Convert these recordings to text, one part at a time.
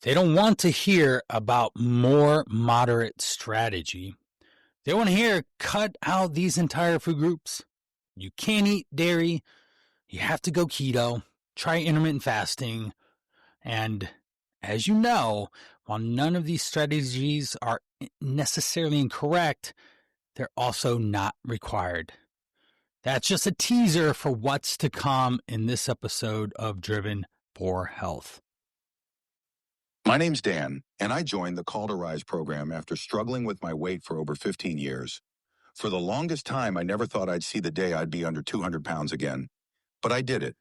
They don't want to hear about more moderate strategy. They want to hear cut out these entire food groups. You can't eat dairy. You have to go keto. Try intermittent fasting. And as you know, while none of these strategies are necessarily incorrect, they're also not required. That's just a teaser for what's to come in this episode of Driven for Health. My name's Dan, and I joined the Call to Rise program after struggling with my weight for over 15 years. For the longest time, I never thought I'd see the day I'd be under 200 pounds again. But I did it.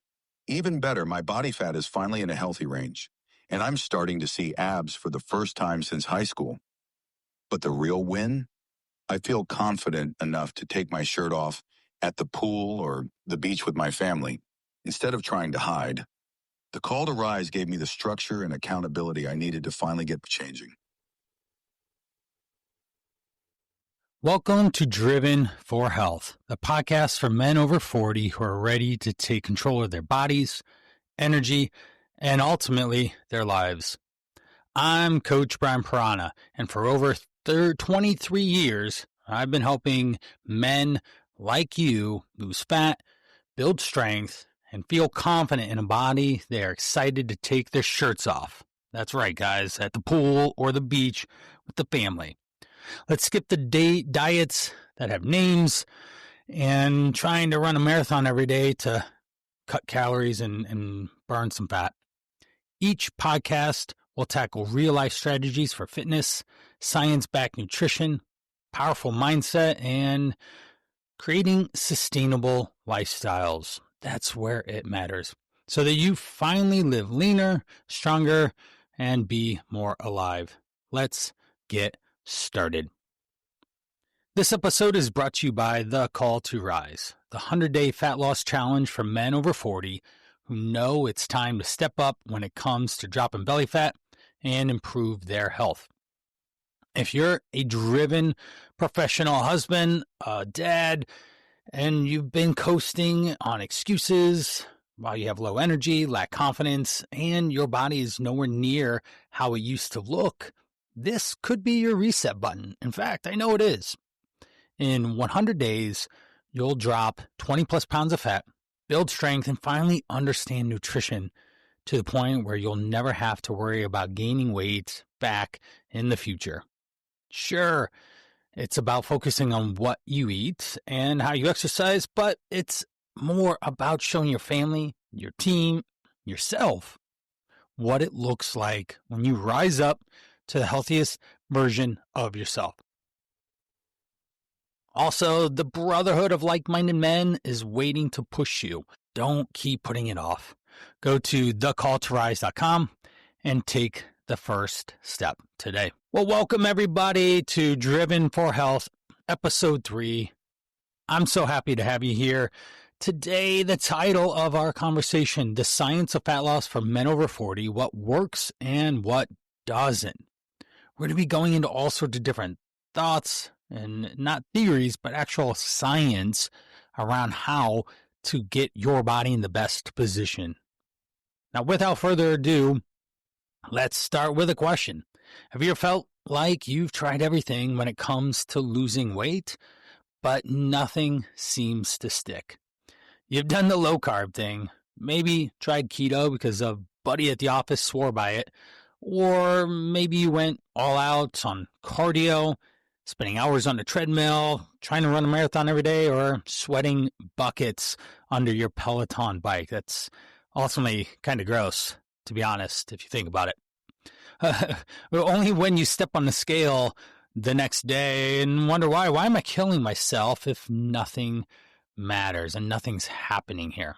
Even better, my body fat is finally in a healthy range, and I'm starting to see abs for the first time since high school. But the real win? I feel confident enough to take my shirt off at the pool or the beach with my family, instead of trying to hide. The Call to Rise gave me the structure and accountability I needed to finally get changing. Welcome to Driven for Health, the podcast for men over 40 who are ready to take control of their bodies, energy, and ultimately their lives. I'm Coach Brian Piranha, and for over 23 years, I've been helping men like you lose fat, build strength, and feel confident in a body they are excited to take their shirts off. That's right, guys, at the pool or the beach with the family. Let's skip the diets that have names and trying to run a marathon every day to cut calories and burn some fat. Each podcast will tackle real-life strategies for fitness, science-backed nutrition, powerful mindset, and creating sustainable lifestyles. That's where it matters, so that you finally live leaner, stronger, and be more alive. Let's get started. This episode is brought to you by The Call to Rise, the 100-day fat loss challenge for men over 40 who know it's time to step up when it comes to dropping belly fat and improve their health. If you're a driven professional husband, dad, and you've been coasting on excuses while you have low energy, lack confidence, and your body is nowhere near how it used to look, this could be your reset button. In fact, I know it is. In 100 days, you'll drop 20 plus pounds of fat, build strength, and finally understand nutrition to the point where you'll never have to worry about gaining weight back in the future. Sure, it's about focusing on what you eat and how you exercise, but it's more about showing your family, your team, yourself, what it looks like when you rise up to the healthiest version of yourself. Also, the brotherhood of like-minded men is waiting to push you. Don't keep putting it off. Go to thecalltorise.com and take the first step today. Well, welcome everybody to Driven for Health, episode 3. I'm so happy to have you here. Today, the title of our conversation, The Science of Fat Loss for Men Over 40, What Works and What Doesn't. We're going to be going into all sorts of different thoughts and not theories, but actual science around how to get your body in the best position. Now, without further ado, let's start with a question. Have you ever felt like you've tried everything when it comes to losing weight, but nothing seems to stick? You've done the low carb thing, maybe tried keto because a buddy at the office swore by it, or maybe you went all out on cardio, spending hours on the treadmill, trying to run a marathon every day, or sweating buckets under your Peloton bike. That's ultimately kind of gross, to be honest, if you think about it. Only when you step on the scale the next day and wonder why am I killing myself if nothing matters and nothing's happening here.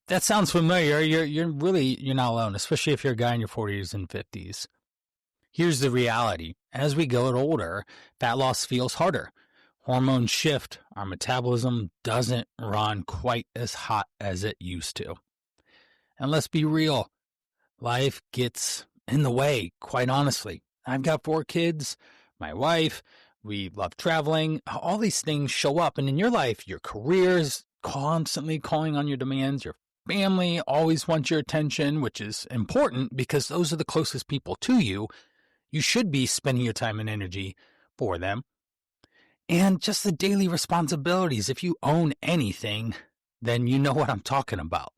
That sounds familiar. You're not alone, especially if you're a guy in your 40s and 50s. Here's the reality. As we get older, fat loss feels harder. Hormones shift. Our metabolism doesn't run quite as hot as it used to. And let's be real, life gets in the way, quite honestly. I've got 4 kids, my wife, we love traveling. All these things show up. And in your life, your career is constantly calling on your demands. Your family always wants your attention, which is important because those are the closest people to you. You should be spending your time and energy for them. And just the daily responsibilities. If you own anything, then you know what I'm talking about.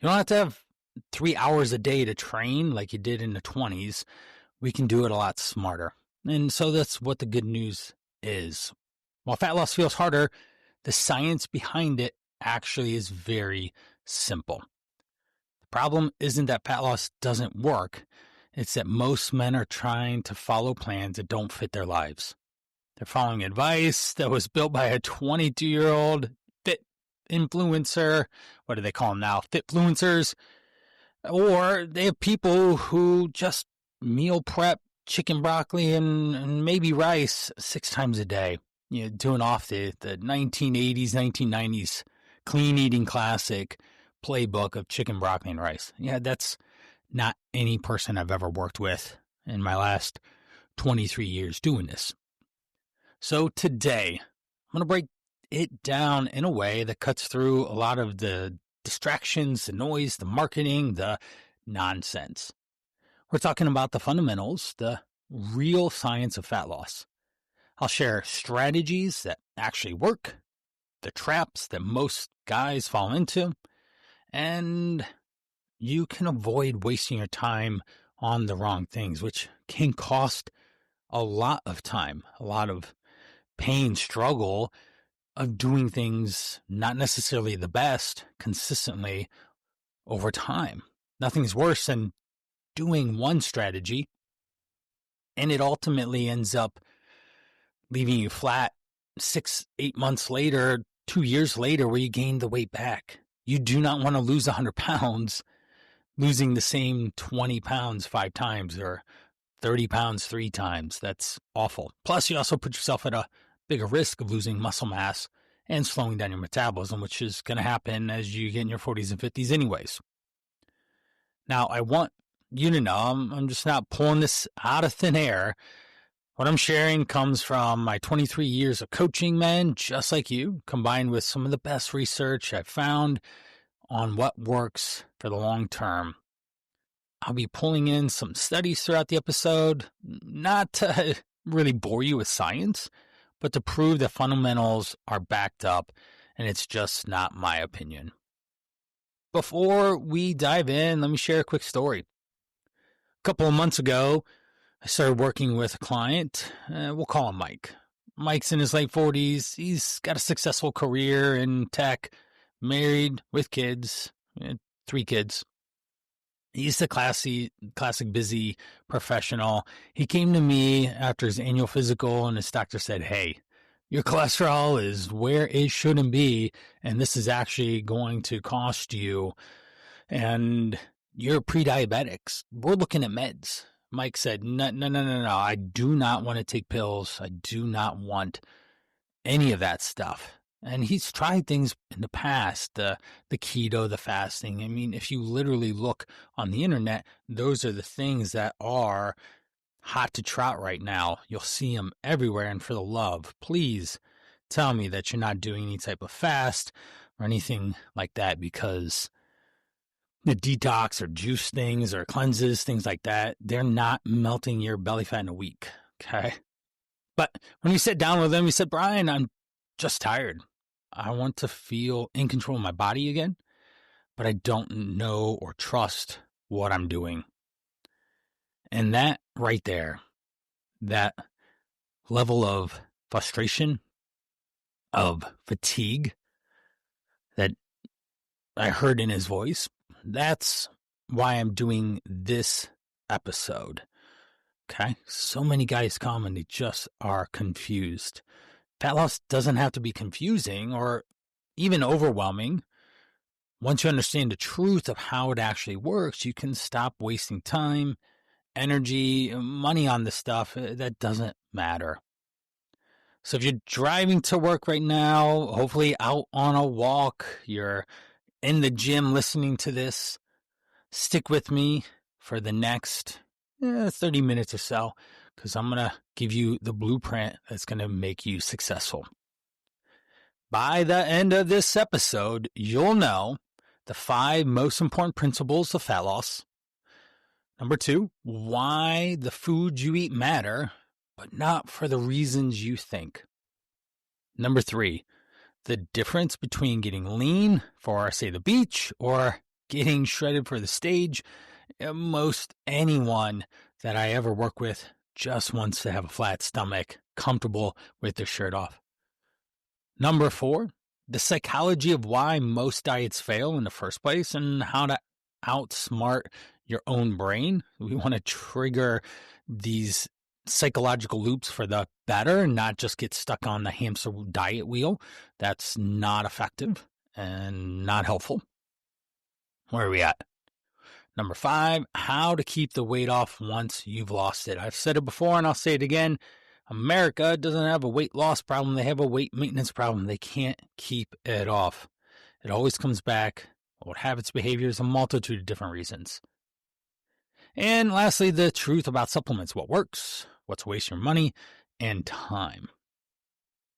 You don't have to have 3 hours a day to train like you did in the 20s. We can do it a lot smarter. And so that's what the good news is. While fat loss feels harder, the science behind it actually is very simple. The problem isn't that fat loss doesn't work. It's that most men are trying to follow plans that don't fit their lives. They're following advice that was built by a 22-year-old fit influencer. What do they call them now? Fitfluencers. Or they have people who just meal prep chicken, broccoli, and maybe rice 6 times a day. You know, doing off the 1980s, 1990s clean eating classic playbook of chicken, broccoli, and rice. Yeah, that's not any person I've ever worked with in my last 23 years doing this. So today, I'm going to break it down in a way that cuts through a lot of the distractions, the noise, the marketing, the nonsense. We're talking about the fundamentals, the real science of fat loss. I'll share strategies that actually work, the traps that most guys fall into, and you can avoid wasting your time on the wrong things, which can cost a lot of time, a lot of pain, struggle of doing things not necessarily the best consistently over time. Nothing's worse than doing one strategy and it ultimately ends up leaving you flat 6, 8 months later, 2 years later, where you gain the weight back. You do not want to lose 100 pounds, losing the same 20 pounds 5 times or 30 pounds 3 times. That's awful. Plus, you also put yourself at a bigger risk of losing muscle mass and slowing down your metabolism, which is going to happen as you get in your 40s and 50s anyways. Now, I want you to know, I'm just not pulling this out of thin air. What I'm sharing comes from my 23 years of coaching men just like you, combined with some of the best research I've found on what works for the long term. I'll be pulling in some studies throughout the episode, not to really bore you with science, but to prove that fundamentals are backed up, and it's just not my opinion. Before we dive in, let me share a quick story. A couple of months ago, I started working with a client. We'll call him Mike. Mike's in his late 40s. He's got a successful career in tech, married with kids, 3 kids. He's the classic busy professional. He came to me after his annual physical, and his doctor said, "Hey, your cholesterol is where it shouldn't be, and this is actually going to cost you, and you're pre-diabetics. We're looking at meds." Mike said, no, I do not want to take pills. I do not want any of that stuff. And he's tried things in the past, the keto, the fasting. I mean, if you literally look on the internet, those are the things that are hot to trot right now. You'll see them everywhere. And for the love, please tell me that you're not doing any type of fast or anything like that, because the detox or juice things or cleanses, things like that, they're not melting your belly fat in a week. Okay. But when we sat down with him, he said, "Brian, I'm just tired. I want to feel in control of my body again, but I don't know or trust what I'm doing." And that right there, that level of frustration, of fatigue that I heard in his voice, that's why I'm doing this episode. Okay? So many guys come and they just are confused. Fat loss doesn't have to be confusing or even overwhelming. Once you understand the truth of how it actually works, you can stop wasting time, energy, money on this stuff. That doesn't matter. So if you're driving to work right now, hopefully out on a walk, you're in the gym listening to this, stick with me for the next 30 minutes or so, because I'm going to give you the blueprint that's going to make you successful. By the end of this episode, you'll know the 5 most important principles of fat loss. Number 2, why the foods you eat matter, but not for the reasons you think. Number 3, the difference between getting lean for, say, the beach or getting shredded for the stage. Most anyone that I ever work with just wants to have a flat stomach, comfortable with their shirt off. Number 4, the psychology of why most diets fail in the first place and how to outsmart your own brain. We want to trigger these psychological loops for the better, not just get stuck on the hamster diet wheel. That's not effective and not helpful. Where are we at? Number 5, how to keep the weight off once you've lost it. I've said it before and I'll say it again. America doesn't have a weight loss problem. They have a weight maintenance problem. They can't keep it off. It always comes back. Old habits, behaviors, a multitude of different reasons. And lastly, the truth about supplements. What works, what's wasting your money, and time.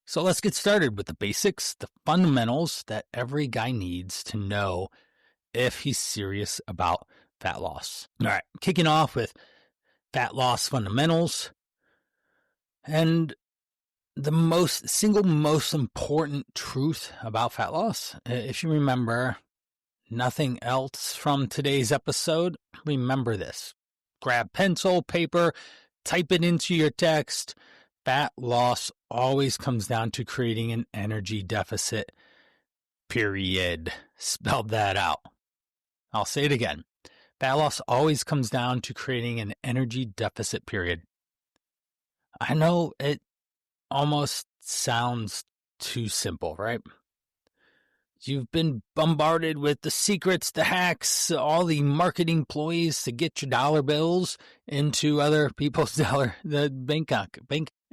So let's get started with the basics, the fundamentals that every guy needs to know if he's serious about fat loss. All right, kicking off with fat loss fundamentals. And the single most important truth about fat loss, if you remember nothing else from today's episode, remember this. Grab pencil, paper, type it into your text. Fat loss always comes down to creating an energy deficit, period. Spelled that out. I'll say it again. Fat loss always comes down to creating an energy deficit, period. I know it almost sounds too simple, right? You've been bombarded with the secrets, the hacks, all the marketing ploys to get your dollar bills into other people's the bank,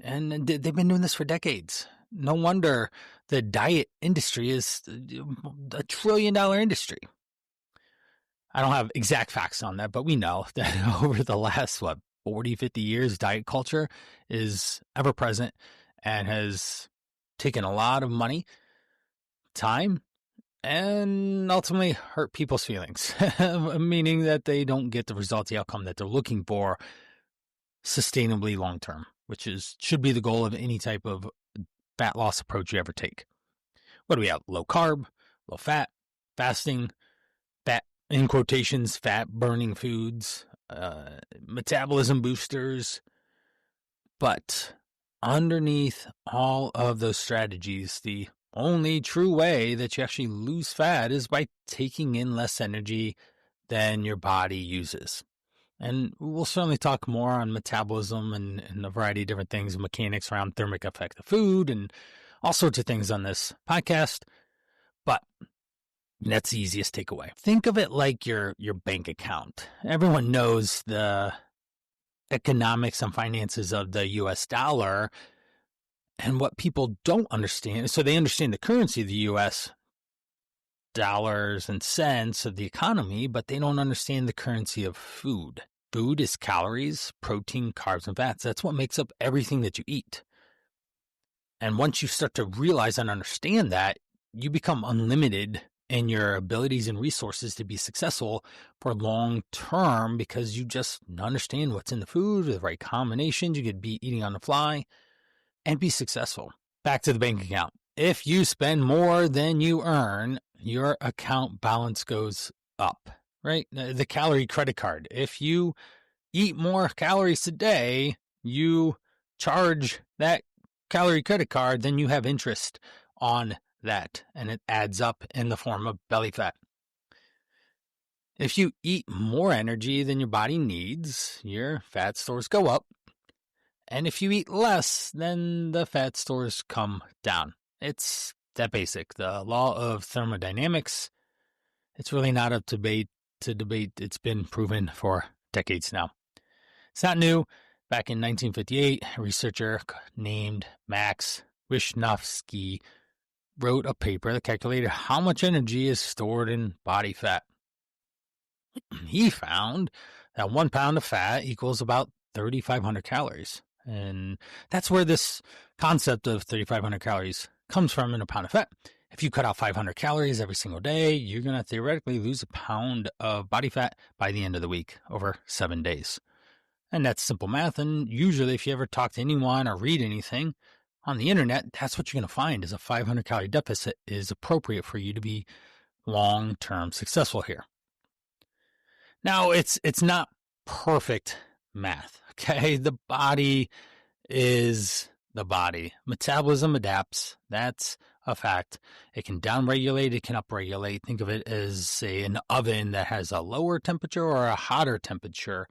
and they've been doing this for decades. No wonder the diet industry is a $1 trillion industry. I don't have exact facts on that, but we know that over the last, 40, 50 years, diet culture is ever present and has taken a lot of money, time, and ultimately hurt people's feelings, meaning that they don't get the results, the outcome that they're looking for sustainably long term, which should be the goal of any type of fat loss approach you ever take. What do we have? Low carb, low fat, fasting, fat, in quotations, fat burning foods, metabolism boosters. But underneath all of those strategies, the only true way that you actually lose fat is by taking in less energy than your body uses. And we'll certainly talk more on metabolism and a variety of different things, mechanics around thermic effect of food and all sorts of things on this podcast. But that's the easiest takeaway. Think of it like your bank account. Everyone knows the economics and finances of the US dollar. And what people don't understand, so they understand the currency of the US, dollars and cents of the economy, but they don't understand the currency of food. Food is calories, protein, carbs, and fats. That's what makes up everything that you eat. And once you start to realize and understand that, you become unlimited in your abilities and resources to be successful for long term because you just understand what's in the food, the right combinations. You could be eating on the fly and be successful. Back to the bank account. If you spend more than you earn, your account balance goes up, right? The calorie credit card. If you eat more calories a day, you charge that calorie credit card, then you have interest on that, and it adds up in the form of belly fat. If you eat more energy than your body needs, your fat stores go up. And if you eat less, then the fat stores come down. It's that basic. The law of thermodynamics, it's really not up to debate. It's been proven for decades now. It's not new. Back in 1958, a researcher named Max Wishnowsky wrote a paper that calculated how much energy is stored in body fat. He found that 1 pound of fat equals about 3,500 calories. And that's where this concept of 3,500 calories comes from in a pound of fat. If you cut out 500 calories every single day, you're going to theoretically lose a pound of body fat by the end of the week over 7 days. And that's simple math. And usually if you ever talk to anyone or read anything on the internet, that's what you're going to find is a 500 calorie deficit is appropriate for you to be long-term successful here. Now, it's not perfect math, okay? The body is the body. Metabolism adapts. That's a fact. It can downregulate, it can upregulate. Think of it as, say, an oven that has a lower temperature or a hotter temperature.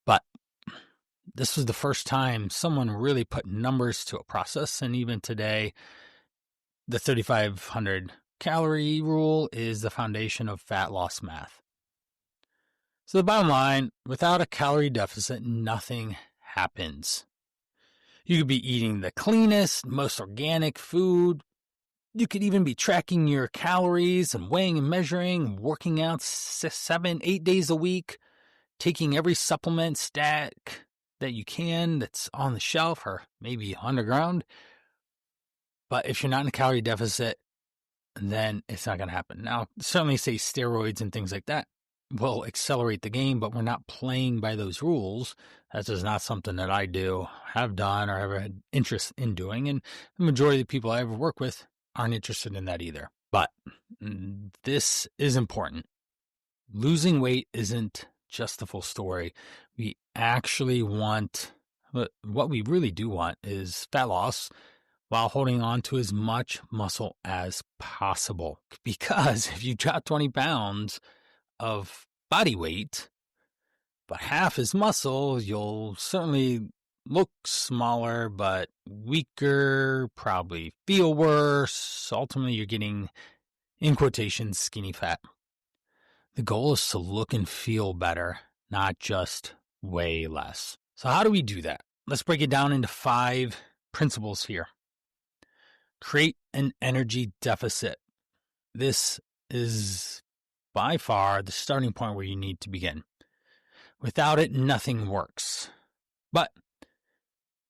But this was the first time someone really put numbers to a process, and even today, the 3,500 calorie rule is the foundation of fat loss math. So the bottom line, without a calorie deficit, nothing happens. You could be eating the cleanest, most organic food. You could even be tracking your calories and weighing and measuring, working out 6, 7, 8 days a week, taking every supplement stack that you can that's on the shelf or maybe underground. But if you're not in a calorie deficit, then it's not going to happen. Now, certainly say steroids and things like that will accelerate the game, but we're not playing by those rules. That's just not something that I do, have done, or ever had interest in doing. And the majority of the people I ever work with aren't interested in that either. But this is important. Losing weight isn't just the full story. We actually want, what we really do want is fat loss while holding on to as much muscle as possible. Because if you drop 20 pounds of body weight, but half is muscle, you'll certainly look smaller, but weaker, probably feel worse. Ultimately, you're getting, in quotations, skinny fat. The goal is to look and feel better, not just weigh less. So how do we do that? Let's break it down into 5 principles here. Create an energy deficit. This is by far the starting point where you need to begin. Without it, nothing works. But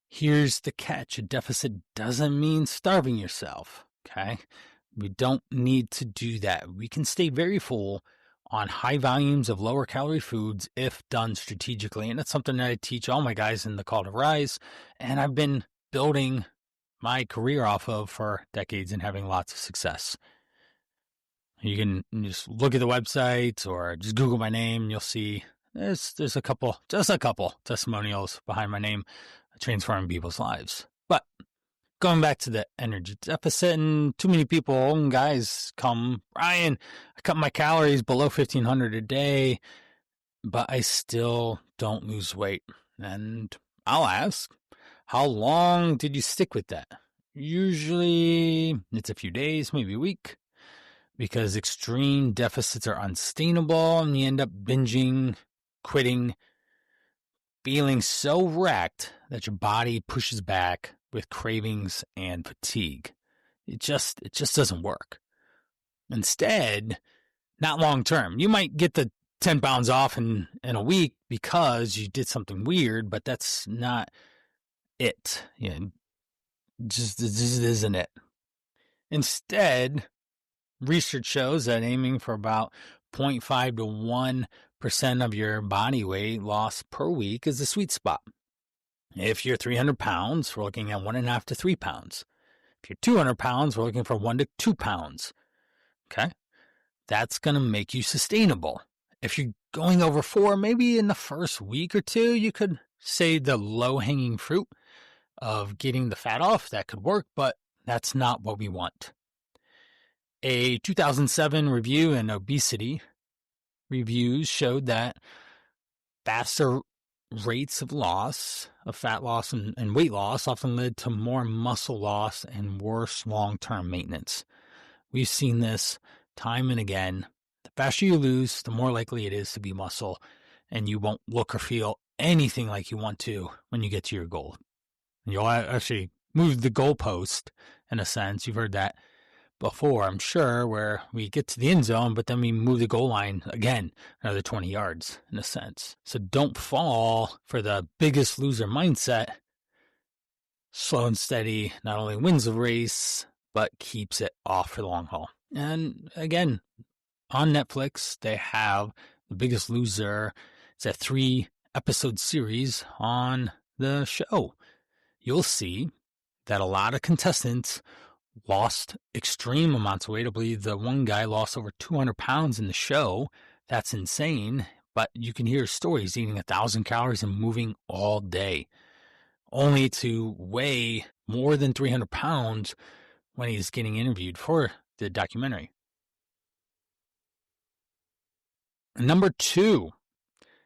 here's the catch. A deficit doesn't mean starving yourself, okay? We don't need to do that. We can stay very full on high volumes of lower calorie foods if done strategically. And that's something that I teach all my guys in the Call to Rise. And I've been building my career off of for decades and having lots of success. You can just look at the website or just Google my name and you'll see there's just a couple testimonials behind my name transforming people's lives. But going back to the energy deficit, and too many people and guys come, Brian, I cut my calories below 1,500 a day, but I still don't lose weight. And I'll ask, how long did you stick with that? Usually it's a few days, maybe a week, because extreme deficits are unsustainable and you end up binging, quitting, feeling so wrecked that your body pushes back with cravings and fatigue. It just doesn't work. Instead, not long term. You might get the 10 pounds off in a week because you did something weird, but that's not it. Just isn't it. Instead, research shows that aiming for about 0.5 to 1% of your body weight loss per week is the sweet spot. If you're 300 pounds, we're looking at 1.5 to 3 pounds. If you're 200 pounds, we're looking for 1 to 2 pounds. Okay? That's going to make you sustainable. If you're going over 4, maybe in the first week or 2, you could say the low-hanging fruit of getting the fat off. That could work, but that's not what we want. A 2007 review in obesity reviews showed that faster rates of loss, of fat loss and weight loss often led to more muscle loss and worse long-term maintenance. We've seen this time and again. The faster you lose, the more likely it is to be muscle, and you won't look or feel anything like you want to when you get to your goal. And you'll actually move the goalpost, in a sense. You've heard that before, I'm sure, where we get to the end zone, but then we move the goal line again, another 20 yards, in a sense. So don't fall for the biggest loser mindset Slow and steady not only wins the race, but keeps it off for the long haul. And again, on Netflix, they have The Biggest Loser. It's a 3-episode series on the show. You'll see that a lot of contestants lost extreme amounts of weight. I believe the one guy lost over 200 pounds in the show. That's insane. But you can hear stories eating 1,000 calories and moving all day, only to weigh more than 300 pounds when he's getting interviewed for the documentary. Number 2,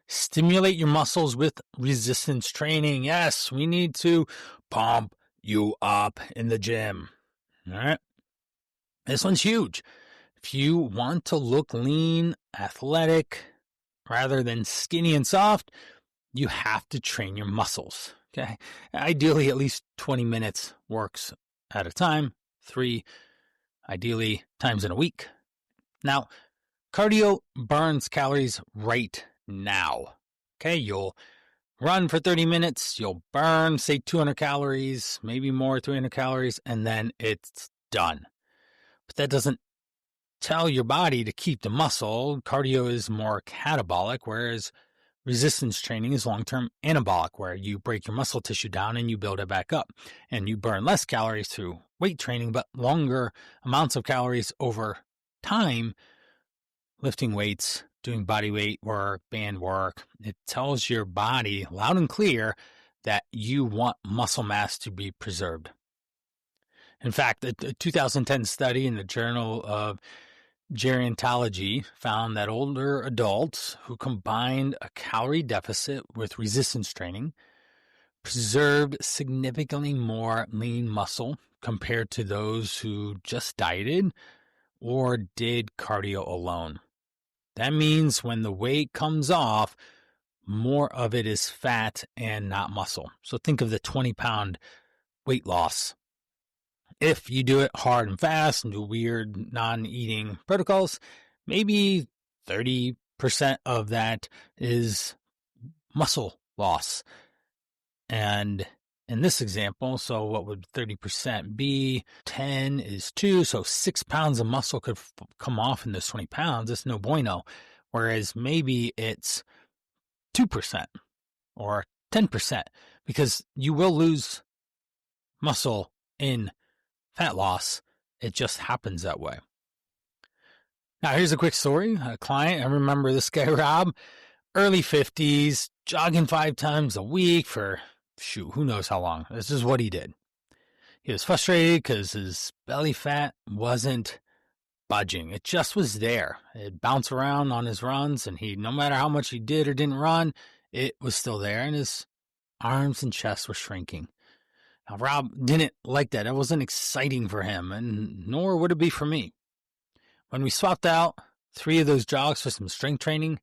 stimulate your muscles with resistance training. Yes, we need to pump you up in the gym. All right. This one's huge. If you want to look lean, athletic, rather than skinny and soft, you have to train your muscles. Okay. Ideally, at least 20 minutes works at a time. 3, ideally, times in a week. Now, cardio burns calories right now. Okay. You'll run for 30 minutes. You'll burn, say, 200 calories, maybe more, 300 calories, and then it's done. But that doesn't tell your body to keep the muscle. Cardio is more catabolic, whereas resistance training is long-term anabolic, where you break your muscle tissue down and you build it back up. And you burn less calories through weight training, but longer amounts of calories over time, lifting weights, doing body weight work, band work. It tells your body loud and clear that you want muscle mass to be preserved. In fact, a 2010 study in the Journal of Gerontology found that older adults who combined a calorie deficit with resistance training preserved significantly more lean muscle compared to those who just dieted or did cardio alone. That means when the weight comes off, more of it is fat and not muscle. So think of the 20-pound weight loss. If you do it hard and fast and do weird non-eating protocols, maybe 30% of that is muscle loss. And in this example, so what would 30% be? 10 is 2, so 6 pounds of muscle could come off in those 20 pounds. It's no bueno. Whereas maybe it's 2% or 10%, because you will lose muscle in fat loss. It just happens that way. Now, here's a quick story. A client, I remember this guy, Rob, early 50s, jogging 5 times a week for, who knows how long. This is what he did. He was frustrated because his belly fat wasn't budging. It just was there. It bounced around on his runs, and no matter how much he did or didn't run, it was still there, and his arms and chest were shrinking. Now, Rob didn't like that. It wasn't exciting for him, and nor would it be for me. When we swapped out 3 of those jogs for some strength training,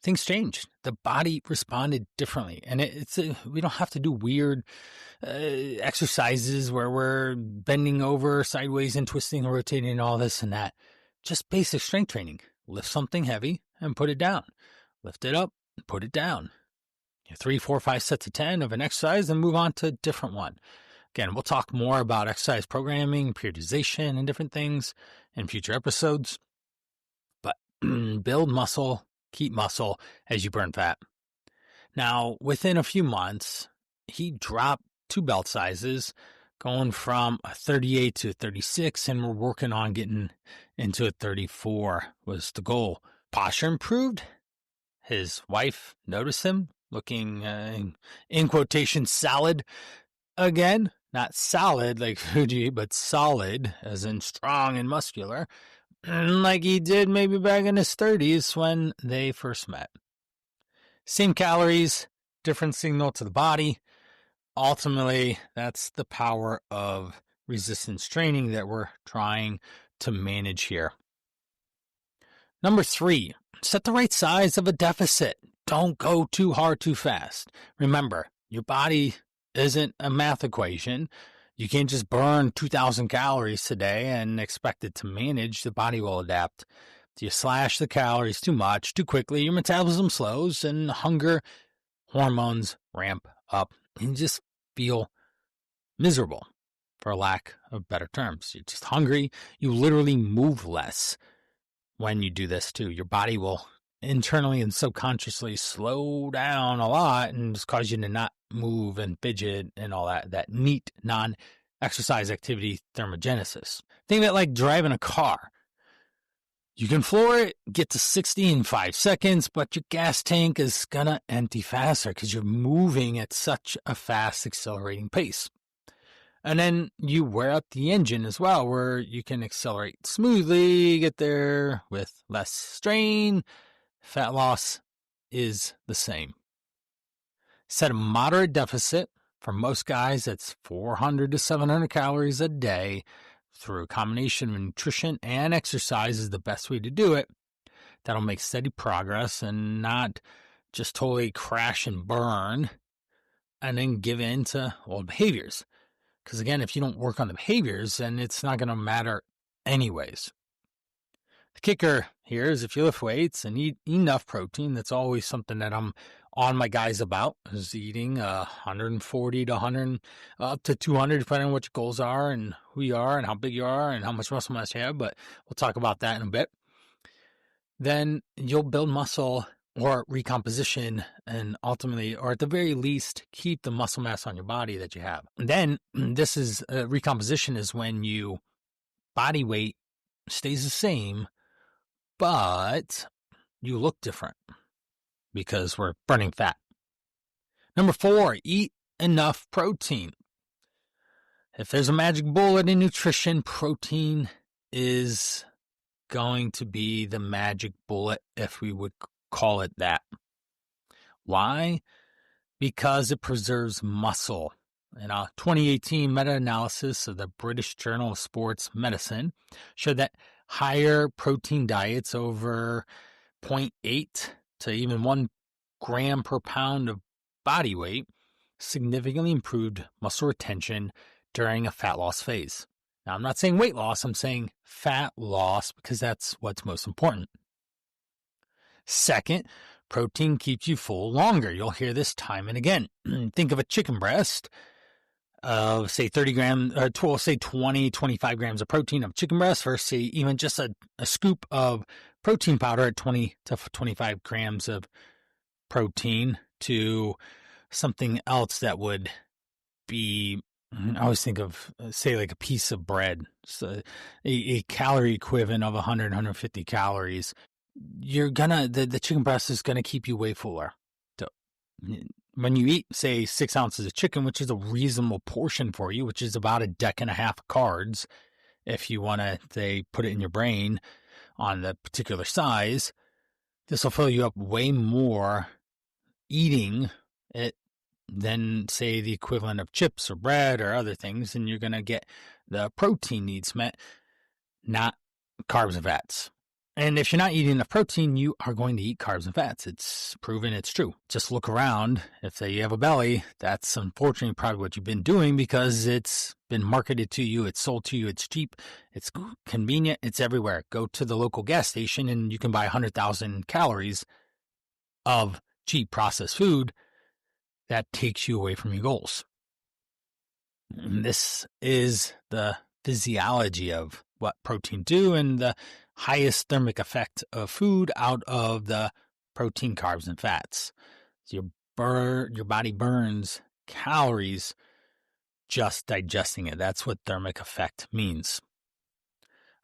things changed. The body responded differently. And we don't have to do weird exercises where we're bending over sideways and twisting and rotating and all this and that. Just basic strength training. Lift something heavy and put it down. Lift it up and put it down. 3, 4, 5 sets of 10 of an exercise and move on to a different one. Again, we'll talk more about exercise programming, periodization, and different things in future episodes. But build muscle, keep muscle as you burn fat. Now, within a few months, he dropped 2 belt sizes, going from a 38 to a 36, and we're working on getting into a 34 was the goal. Posture improved. His wife noticed him looking, in quotation, solid again. Not solid like Fuji, but solid, as in strong and muscular, like he did maybe back in his 30s when they first met. Same calories, different signal to the body. Ultimately, that's the power of resistance training that we're trying to manage here. Number 3, set the right size of a deficit. Don't go too hard too fast. Remember, your body isn't a math equation. You can't just burn 2,000 calories today and expect it to manage. The body will adapt. If you slash the calories too much, too quickly, your metabolism slows and hunger hormones ramp up. And you just feel miserable, for lack of better terms. You're just hungry. You literally move less when you do this too. Your body will internally and subconsciously slow down a lot and just cause you to not move and fidget and all that neat non-exercise activity thermogenesis. Think of it like driving a car. You can floor it, get to 60 in 5 seconds, but your gas tank is going to empty faster because you're moving at such a fast accelerating pace. And then you wear out the engine as well, where you can accelerate smoothly, get there with less strain. Fat loss is the same. Set a moderate deficit. For most guys, that's 400 to 700 calories a day through a combination of nutrition and exercise is the best way to do it. That'll make steady progress and not just totally crash and burn and then give in to old behaviors. Because again, if you don't work on the behaviors, then it's not going to matter anyways. The kicker here is if you lift weights and eat enough protein, that's always something that I'm on my guys about, is eating 140 to 100, up to 200, depending on what your goals are and who you are and how big you are and how much muscle mass you have. But we'll talk about that in a bit. Then you'll build muscle or recomposition and ultimately, or at the very least, keep the muscle mass on your body that you have. And then this is recomposition is when you body weight stays the same, but you look different because we're burning fat. Number 4, eat enough protein. If there's a magic bullet in nutrition, protein is going to be the magic bullet, if we would call it that. Why? Because it preserves muscle. In a 2018 meta-analysis of the British Journal of Sports Medicine showed that higher protein diets over 0.8 to even 1 gram per pound of body weight significantly improved muscle retention during a fat loss phase. Now, I'm not saying weight loss, I'm saying fat loss because that's what's most important. Second, protein keeps you full longer. You'll hear this time and again. Think of a chicken breast of, say, 30 grams, or say 20, 25 grams of protein of chicken breast versus, say, even just a scoop of protein powder at 20 to 25 grams of protein to something else that would be, I always think of, say, like a piece of bread, so a calorie equivalent of 100, 150 calories. The chicken breast is going to keep you way fuller. So when you eat, say, 6 ounces of chicken, which is a reasonable portion for you, which is about a deck and a half of carbs, if you want to, say, put it in your brain on the particular size, this will fill you up way more eating it than, say, the equivalent of chips or bread or other things, and you're going to get the protein needs met, not carbs and fats. And if you're not eating enough protein, you are going to eat carbs and fats. It's proven, it's true. Just look around. If you have a belly, that's unfortunately probably what you've been doing because it's been marketed to you, it's sold to you, it's cheap, it's convenient, it's everywhere. Go to the local gas station and you can buy 100,000 calories of cheap processed food that takes you away from your goals. And this is the physiology of what protein do and the highest thermic effect of food out of the protein, carbs, and fats. So your body burns calories just digesting it. That's what thermic effect means.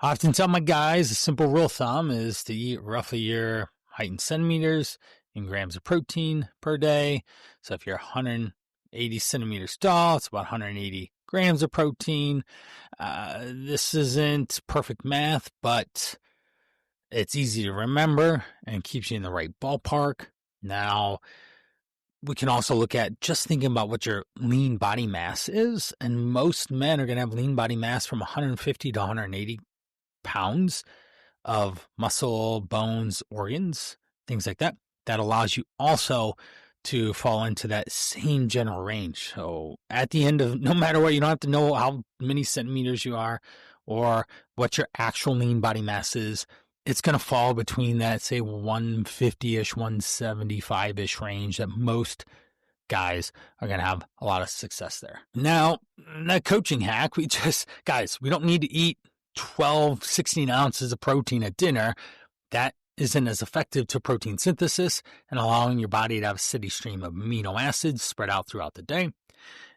I often tell my guys a simple rule of thumb is to eat roughly your height in centimeters in grams of protein per day. So if you're 180 centimeters tall, it's about 180 grams of protein. This isn't perfect math, but it's easy to remember and keeps you in the right ballpark. Now, we can also look at just thinking about what your lean body mass is. And most men are going to have lean body mass from 150 to 180 pounds of muscle, bones, organs, things like that. That allows you also to fall into that same general range. So at the end of, no matter what, you don't have to know how many centimeters you are or what your actual lean body mass is. It's going to fall between that, say, 150-ish, 175-ish range that most guys are going to have a lot of success there. Now, that coaching hack, we don't need to eat 12, 16 ounces of protein at dinner. That isn't as effective to protein synthesis and allowing your body to have a steady stream of amino acids spread out throughout the day.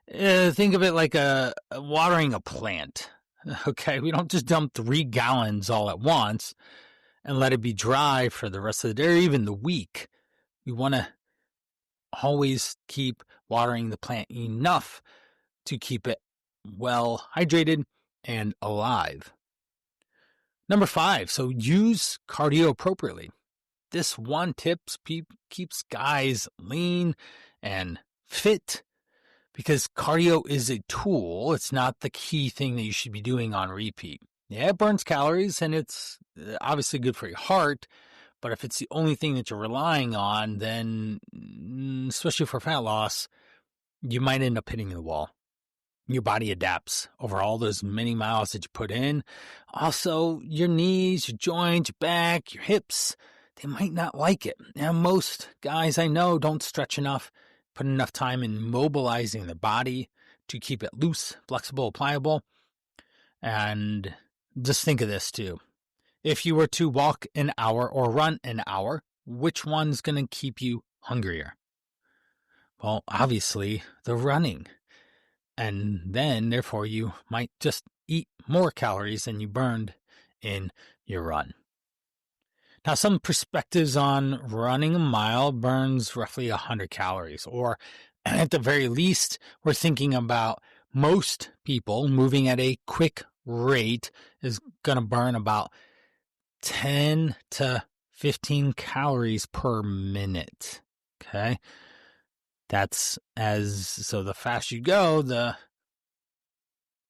Think of it like watering a plant. Okay, we don't just dump 3 gallons all at once and let it be dry for the rest of the day or even the week. We want to always keep watering the plant enough to keep it well hydrated and alive. Number 5, so use cardio appropriately. This one tip keeps guys lean and fit because cardio is a tool. It's not the key thing that you should be doing on repeat. Yeah, it burns calories and it's obviously good for your heart. But if it's the only thing that you're relying on, then, especially for fat loss, you might end up hitting the wall. Your body adapts over all those many miles that you put in. Also, your knees, your joints, your back, your hips, they might not like it. Now, most guys I know don't stretch enough, put enough time in mobilizing their body to keep it loose, flexible, pliable. And just think of this too. If you were to walk an hour or run an hour, which one's going to keep you hungrier? Well, obviously, the running. And then, therefore, you might just eat more calories than you burned in your run. Now, some perspectives on running a mile burns roughly 100 calories, or at the very least, we're thinking about most people moving at a quick rate is going to burn about 10 to 15 calories per minute. Okay. So the faster you go, the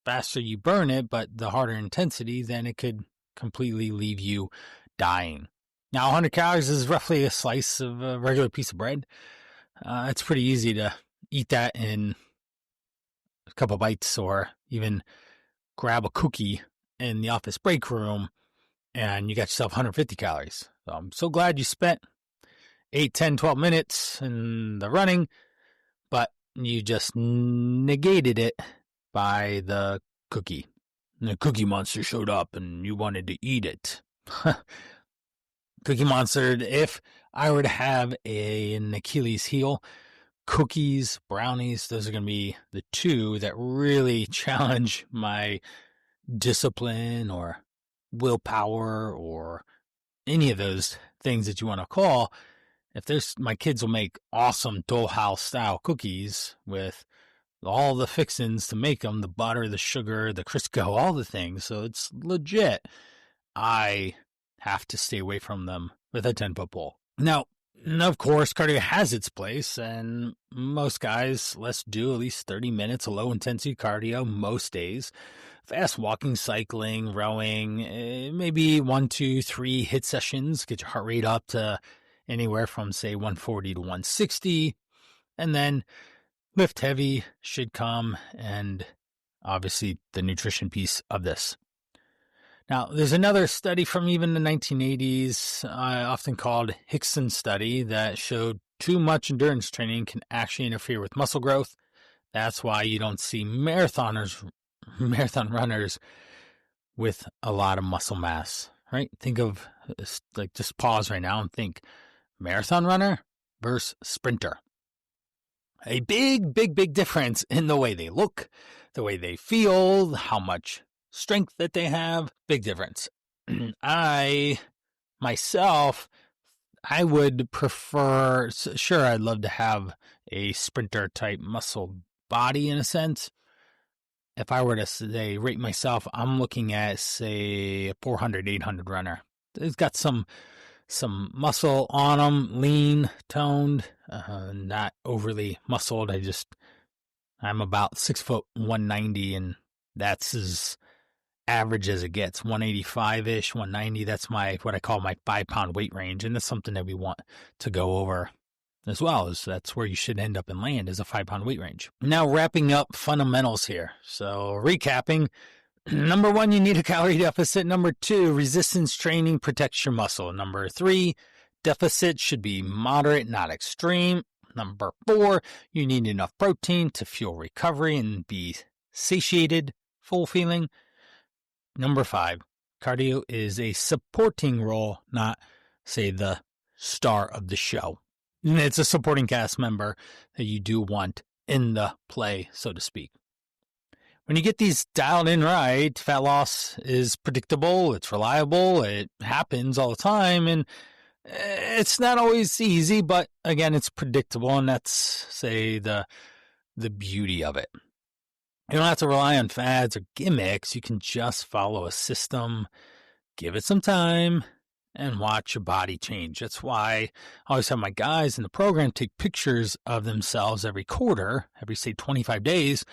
faster you burn it, but the harder intensity, then it could completely leave you dying. Now, 100 calories is roughly a slice of a regular piece of bread. It's pretty easy to eat that in a couple bites or even grab a cookie in the office break room and you got yourself 150 calories. So I'm so glad you spent 8, 10, 12 minutes in the running, but you just negated it by the cookie. And the Cookie Monster showed up and you wanted to eat it. Cookie Monster, if I were to have an Achilles heel, cookies, brownies, those are going to be the 2 that really challenge my discipline or willpower or any of those things that you want to call. My kids will make awesome Dole House style cookies with all the fixings to make them, the butter, the sugar, the Crisco, all the things. So it's legit. I have to stay away from them with a 10-foot pole. Now, of course, cardio has its place, and most guys, let's do at least 30 minutes of low-intensity cardio most days. Fast walking, cycling, rowing, maybe 1, 2, 3 hit sessions, get your heart rate up to anywhere from, say, 140 to 160, and then lift heavy should come, and obviously the nutrition piece of this. Now, there's another study from even the 1980s, often called Hickson study, that showed too much endurance training can actually interfere with muscle growth. That's why you don't see marathon runners with a lot of muscle mass, right? Think of, just pause right now and think marathon runner versus sprinter. A big, big, big difference in the way they look, the way they feel, how much strength that they have. Big difference. I would prefer, sure, I'd love to have a sprinter type muscle body in a sense. If I were to say rate myself, I'm looking at, say, a 400, 800 runner. It's got some muscle on them, lean, toned, not overly muscled. I'm about 6 foot 190, and that's as average as it gets. 185-ish, 190. That's what I call my 5-pound weight range, and that's something that we want to go over as well. That's where you should end up and land, is a 5-pound weight range. Now, wrapping up fundamentals here. So recapping. Number 1, you need a calorie deficit. Number 2, resistance training protects your muscle. Number 3, deficit should be moderate, not extreme. Number 4, you need enough protein to fuel recovery and be satiated, full feeling. Number 5, cardio is a supporting role, not, say, the star of the show. It's a supporting cast member that you do want in the play, so to speak. When you get these dialed in right, fat loss is predictable, it's reliable, it happens all the time, and it's not always easy, but again, it's predictable, and that's, say, the beauty of it. You don't have to rely on fads or gimmicks. You can just follow a system, give it some time, and watch your body change. That's why I always have my guys in the program take pictures of themselves every quarter, every, say, 25 days,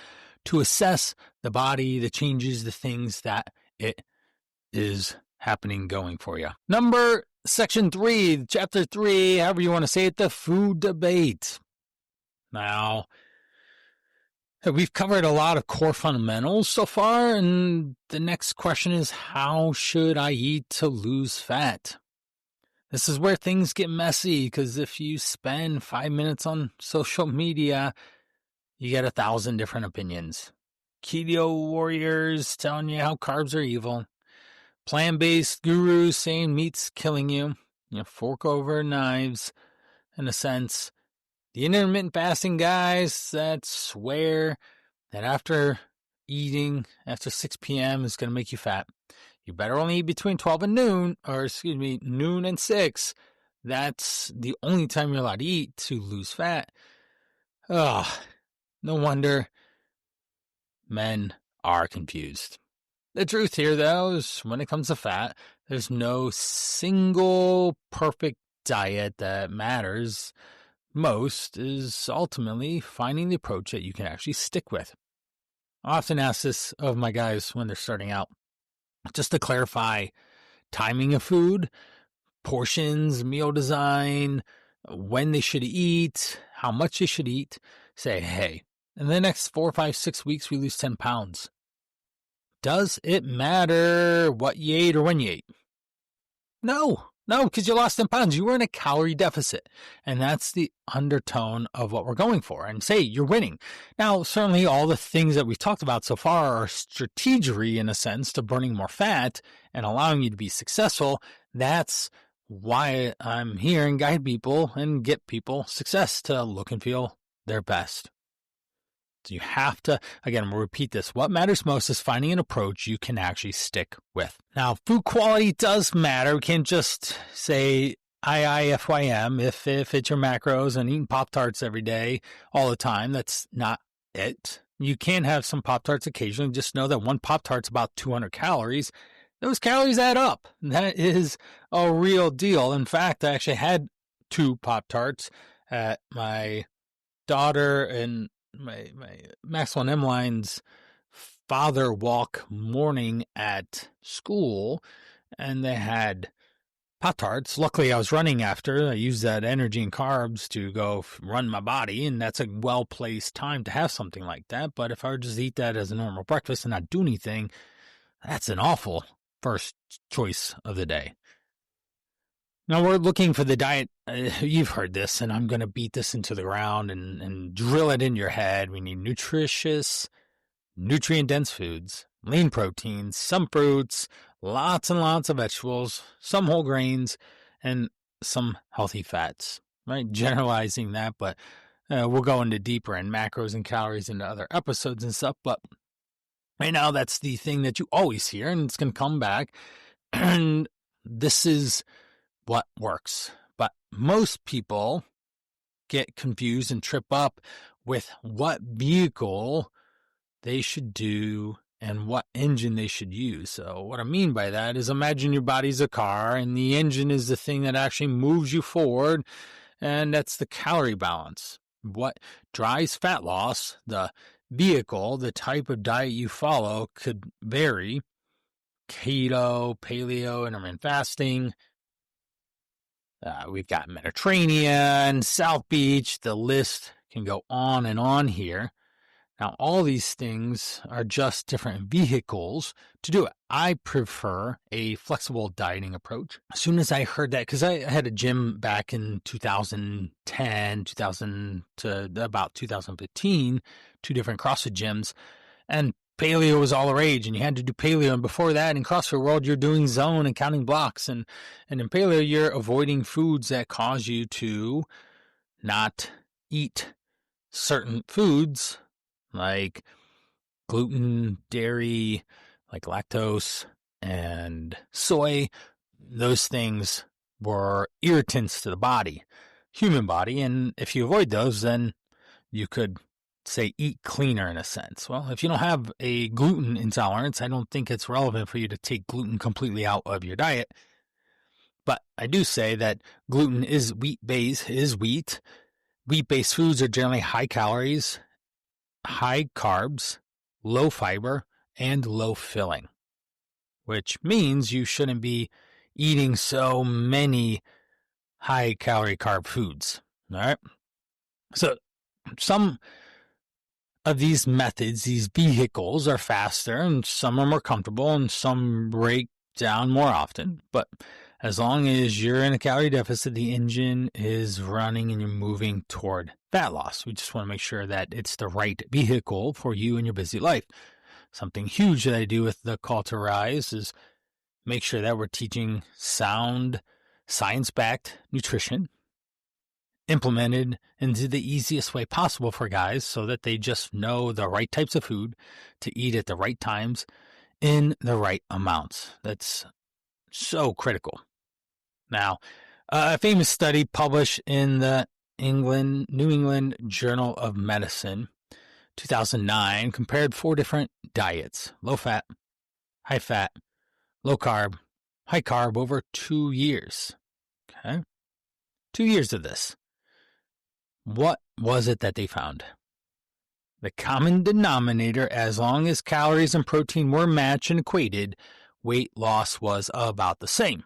to assess the body, the changes, the things that it is happening going for you. Section 3, chapter 3, however you want to say it, the food debate. Now, we've covered a lot of core fundamentals so far, and the next question is, how should I eat to lose fat? This is where things get messy, because if you spend 5 minutes on social media, you get 1,000 different opinions. Keto warriors telling you how carbs are evil. Plant-based gurus saying meat's killing you. Fork over knives, in a sense. The intermittent fasting guys that swear that after eating after 6 p.m. is going to make you fat. You better only eat between 12 and noon, noon and 6. That's the only time you're allowed to eat to lose fat. Oh, no wonder men are confused. The truth here, though, is when it comes to fat, there's no single perfect diet that matters. Most is ultimately finding the approach that you can actually stick with. I often ask this of my guys when they're starting out, just to clarify timing of food, portions, meal design, when they should eat, how much they should eat. Say, hey, in the next 4, 5, 6 weeks, we lose 10 pounds. Does it matter what you ate or when you ate? No, because you lost 10 pounds. You were in a calorie deficit. And that's the undertone of what we're going for. And say, you're winning. Now, certainly all the things that we've talked about so far are strategery in a sense to burning more fat and allowing you to be successful. That's why I'm here and guide people and get people success to look and feel their best. So you have to, again, we'll repeat this. What matters most is finding an approach you can actually stick with. Now, food quality does matter. We can't just say IIFYM if it's your macros and eating Pop-Tarts every day all the time. That's not it. You can have some Pop-Tarts occasionally. Just know that one Pop-Tart's about 200 calories. Those calories add up. That is a real deal. In fact, I actually had 2 Pop-Tarts at my daughter and my Maxwell and Emmeline's father walk morning at school, and they had Pop-Tarts. Luckily, I was running after. I used that energy and carbs to go run my body, and that's a well-placed time to have something like that. But if I were just eat that as a normal breakfast and not do anything, that's an awful first choice of the day. Now, we're looking for the diet. You've heard this, and I'm going to beat this into the ground and drill it in your head. We need nutritious, nutrient-dense foods, lean proteins, some fruits, lots and lots of vegetables, some whole grains, and some healthy fats, right? Generalizing that, but we'll go into deeper in macros and calories into other episodes and stuff. But right now, that's the thing that you always hear, and it's going to come back. And this is what works. But most people get confused and trip up with what vehicle they should do and what engine they should use. So what I mean by that is, imagine your body's a car and the engine is the thing that actually moves you forward, and that's the calorie balance. What drives fat loss, the vehicle, the type of diet you follow could vary. Keto, paleo, intermittent fasting. We've got Mediterranean, South Beach. The list can go on and on here. Now, all these things are just different vehicles to do it. I prefer a flexible dieting approach. As soon as I heard that, because I had a gym back in 2010, 2000 to about 2015, two different CrossFit gyms, and paleo was all the rage, and you had to do paleo. And before that, in CrossFit world, you're doing zone and counting blocks. And in paleo, you're avoiding foods that cause you to not eat certain foods like gluten, dairy, like lactose and soy. Those things were irritants to the body, human body. And if you avoid those, then you could say eat cleaner in a sense. Well, if you don't have a gluten intolerance, I don't think it's relevant for you to take gluten completely out of your diet. But I do say that gluten is wheat-based, wheat. Wheat-based foods are generally high calories, high carbs, low fiber, and low filling, which means you shouldn't be eating so many high calorie carb foods. All right. So some of these methods, these vehicles are faster and some are more comfortable and some break down more often. But as long as you're in a calorie deficit, the engine is running and you're moving toward fat loss. We just want to make sure that it's the right vehicle for you in your busy life. Something huge that I do with the Call to Rise is make sure that we're teaching sound, science-backed nutrition implemented into the easiest way possible for guys so that they just know the right types of food to eat at the right times in the right amounts. That's so critical. Now, a famous study published in the New England Journal of Medicine, 2009, compared 4 different diets: low fat, low carb, high carb over 2 years. Okay? 2 years of this. What was it that they found? The common denominator, as long as calories and protein were matched and equated, weight loss was about the same.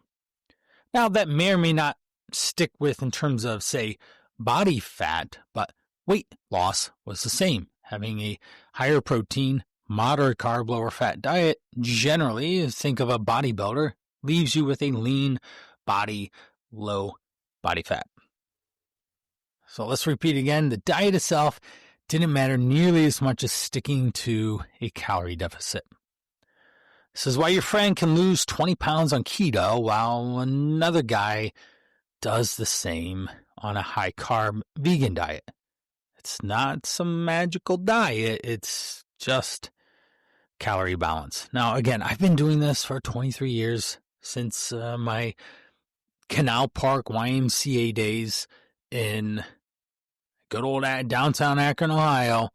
Now, that may or may not stick with in terms of, say, body fat, but weight loss was the same. Having a higher protein, moderate carb, lower fat diet, generally, think of a bodybuilder, leaves you with a lean body, low body fat. So let's repeat again. The diet itself didn't matter nearly as much as sticking to a calorie deficit. This is why your friend can lose 20 pounds on keto while another guy does the same on a high-carb vegan diet. It's not some magical diet. It's just calorie balance. Now, again, I've been doing this for 23 years since my Canal Park YMCA days in good old downtown Akron, Ohio.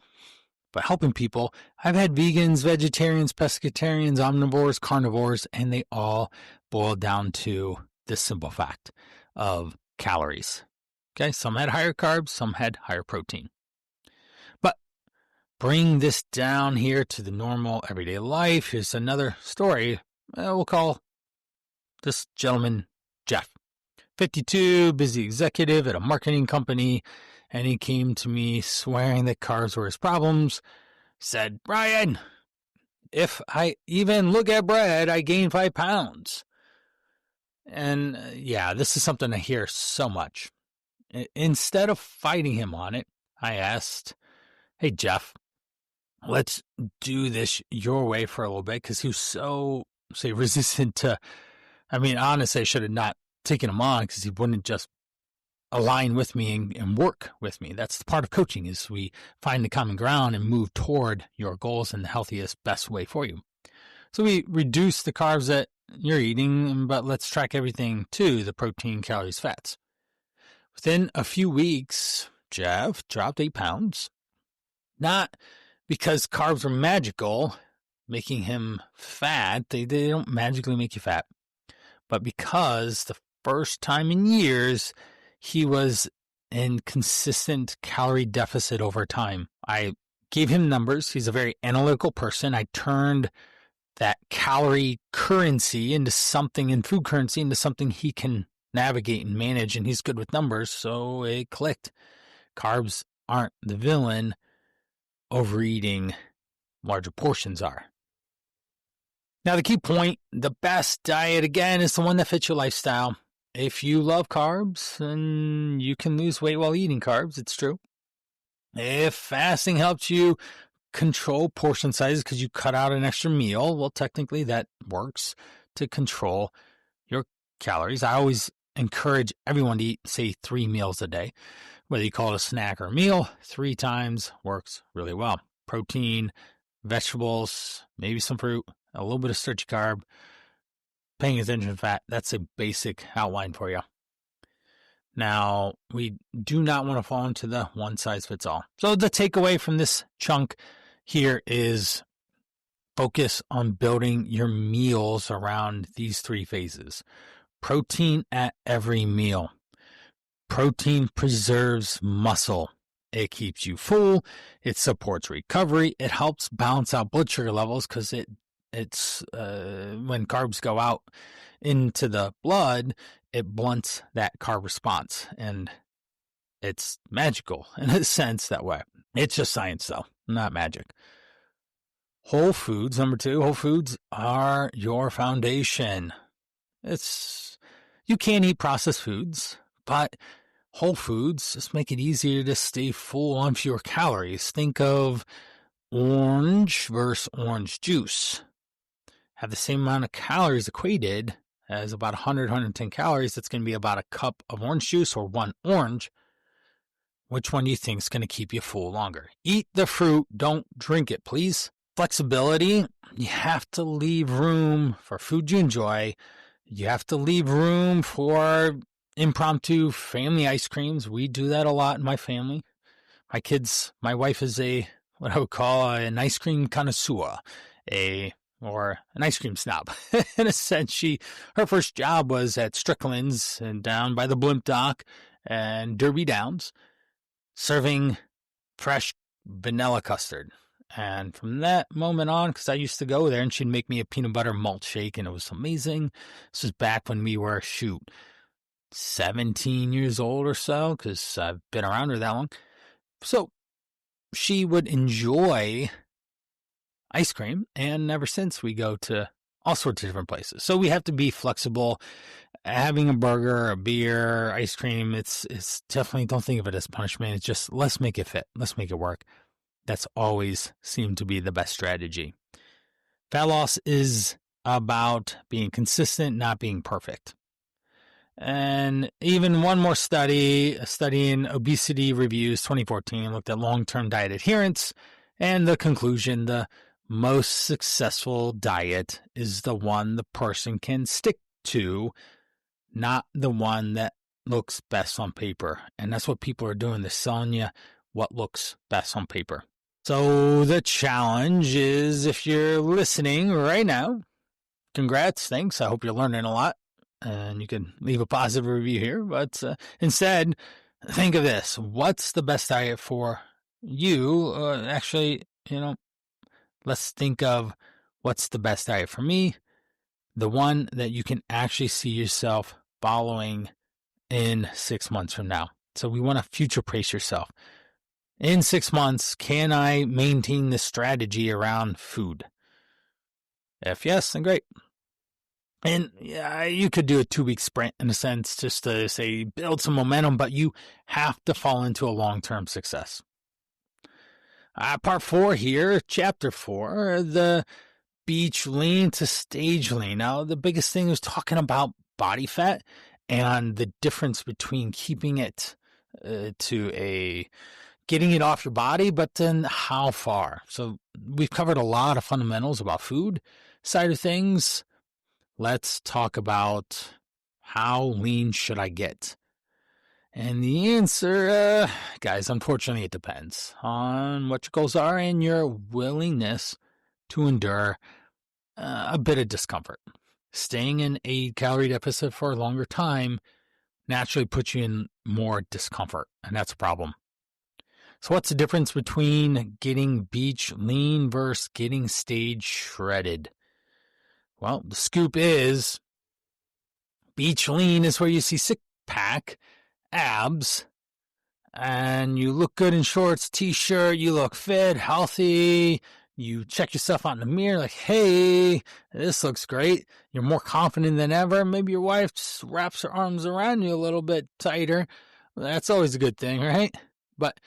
But helping people, I've had vegans, vegetarians, pescatarians, omnivores, carnivores, and they all boil down to this simple fact of calories. Okay, some had higher carbs, some had higher protein. But bring this down here to the normal everyday life. Here's another story. We'll call this gentleman Jeff. 52, busy executive at a marketing company. And he came to me swearing that carbs were his problems. Said, Brian, if I even look at bread, I gain 5 pounds. And yeah, this is something I hear so much. Instead of fighting him on it, I asked, hey, Jeff, let's do this your way for a little bit. Because he was so, say, resistant to, honestly, I should have not taken him on because he wouldn't just align with me and work with me. That's the part of coaching, is we find the common ground and move toward your goals in the healthiest, best way for you. So we reduce the carbs that you're eating, but let's track everything too: the protein, calories, fats. Within a few weeks, Jeff dropped 8 pounds. Not because carbs were magical, making him fat. They don't magically make you fat. But because the first time in years, he was in consistent calorie deficit over time. I gave him numbers. He's a very analytical person. I turned that calorie currency into something, in food currency, into something he can navigate and manage, and he's good with numbers, so it clicked. Carbs aren't the villain. overeating larger portions are. Now, the key point, the best diet, again, is the one that fits your lifestyle. If you love carbs, then you can lose weight while eating carbs. It's true. If fasting helps you control portion sizes because you cut out an extra meal, well, technically that works to control your calories. I always encourage everyone to eat, say, 3 meals a day. Whether you call it a snack or a meal, 3 times works really well. Protein, vegetables, maybe some fruit, a little bit of starchy carb, paying attention to fat. That's a basic outline for you. Now, we do not want to fall into the one size fits all. So the takeaway from this chunk here is focus on building your meals around these 3 phases. Protein at every meal. Protein preserves muscle. It keeps you full. It supports recovery. It helps balance out blood sugar levels because it's when carbs go out into the blood, it blunts that carb response. And it's magical in a sense that way. It's just science, though, not magic. Whole foods, number 2, whole foods are your foundation. You can't eat processed foods, but whole foods just make it easier to stay full on fewer calories. Think of orange versus orange juice. Have the same amount of calories equated as about 100, 110 calories. That's going to be about a cup of orange juice or 1 orange. Which one do you think is going to keep you full longer? Eat the fruit. Don't drink it, please. Flexibility. You have to leave room for food you enjoy. You have to leave room for impromptu family ice creams. We do that a lot in my family. My wife is what I would call an ice cream connoisseur, or an ice cream snob. In a sense, her first job was at Strickland's and down by the Blimp Dock and Derby Downs, serving fresh vanilla custard. And from that moment on, because I used to go there and she'd make me a peanut butter malt shake and it was amazing. This was back when we were, 17 years old or so, because I've been around her that long. So she would enjoy ice cream, and ever since we go to all sorts of different places. So we have to be flexible. Having a burger, a beer, ice cream, it's definitely, don't think of it as punishment. It's just, let's make it fit. Let's make it work. That's always seemed to be the best strategy. Fat loss is about being consistent, not being perfect. And even one more study, a study in Obesity Reviews 2014, looked at long-term diet adherence, and the conclusion, the most successful diet is the one the person can stick to, not the one that looks best on paper. And that's what people are doing. They're selling you what looks best on paper. So the challenge is, if you're listening right now, congrats, thanks. I hope you're learning a lot. And you can leave a positive review here. But instead, think of this. What's the best diet for you? Let's think of what's the best diet for me. The one that you can actually see yourself following in 6 months from now. So we want to future pace yourself. In 6 months, can I maintain this strategy around food? If yes, then great. And yeah, you could do a 2-week sprint in a sense, just to say build some momentum, but you have to fall into a long-term success. Part 4 here, chapter 4, the beach lean to stage lean. Now, the biggest thing was talking about body fat and the difference between keeping it getting it off your body, but then how far. So we've covered a lot of fundamentals about food side of things. Let's talk about how lean should I get? And the answer, guys, unfortunately, it depends on what your goals are and your willingness to endure a bit of discomfort. Staying in a calorie deficit for a longer time naturally puts you in more discomfort, and that's a problem. So what's the difference between getting beach lean versus getting stage shredded? Well, the scoop is beach lean is where you see six-pack abs, and you look good in shorts, t-shirt, you look fit, healthy, you check yourself out in the mirror like, hey, this looks great. You're more confident than ever. Maybe your wife just wraps her arms around you a little bit tighter. That's always a good thing, right? But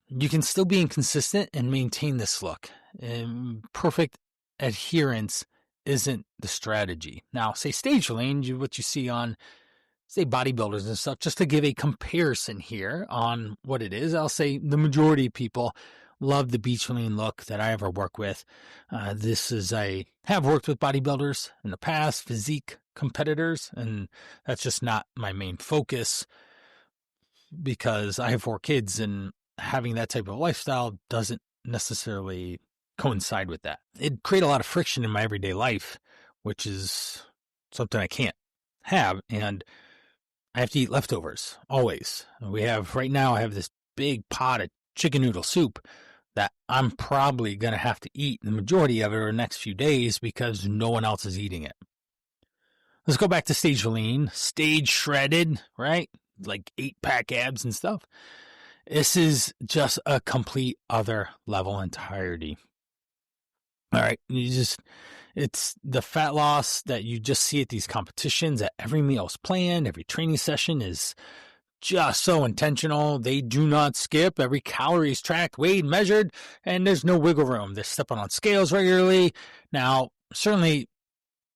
you can still be inconsistent and maintain this look. And perfect adherence isn't the strategy. Now, say stage lean, what you see on, say, bodybuilders and stuff, just to give a comparison here on what it is, I'll say the majority of people love the beach lean look that I ever work with. I have worked with bodybuilders in the past, physique competitors, and that's just not my main focus because I have 4 kids and having that type of lifestyle doesn't necessarily coincide with that. It'd create a lot of friction in my everyday life, which is something I can't have. And I have to eat leftovers always. Right now I have this big pot of chicken noodle soup that I'm probably going to have to eat the majority of it over the next few days because no one else is eating it. Let's go back to stage lean, stage shredded, right? Like 8-pack abs and stuff. This is just a complete other level entirety. All right. It's the fat loss that you just see at these competitions, that every meal is planned, every training session is just so intentional. They do not skip. Every calorie is tracked, weighed, measured, and there's no wiggle room. They're stepping on scales regularly. Now, certainly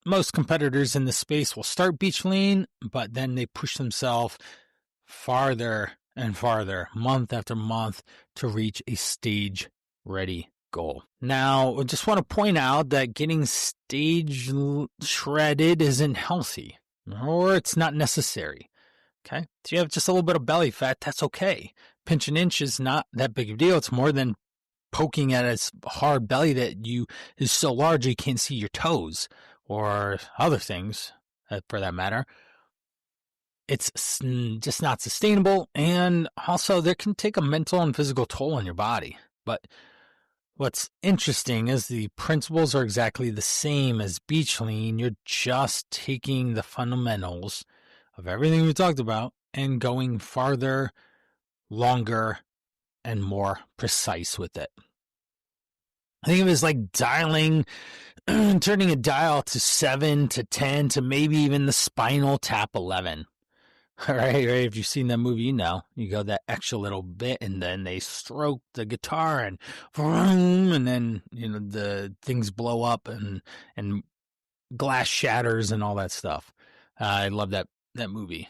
most competitors in this space will start beach lean, but then they push themselves farther and farther, month after month, to reach a stage-ready goal. Now, I just want to point out that getting stage shredded isn't healthy, or it's not necessary. Okay? If you have just a little bit of belly fat, that's okay. Pinch an inch is not that big of a deal. It's more than poking at a hard belly that is so large you can't see your toes, or other things, for that matter. It's just not sustainable, and also there can take a mental and physical toll on your body. But what's interesting is the principles are exactly the same as beach lean. You're just taking the fundamentals of everything we talked about and going farther, longer, and more precise with it. I think of it as like dialing, turning a dial to 7 to 10 to maybe even the spinal tap 11. All right, if you've seen that movie, you go that extra little bit, and then they stroke the guitar, and vroom, and then the things blow up, and glass shatters, and all that stuff. I love that movie.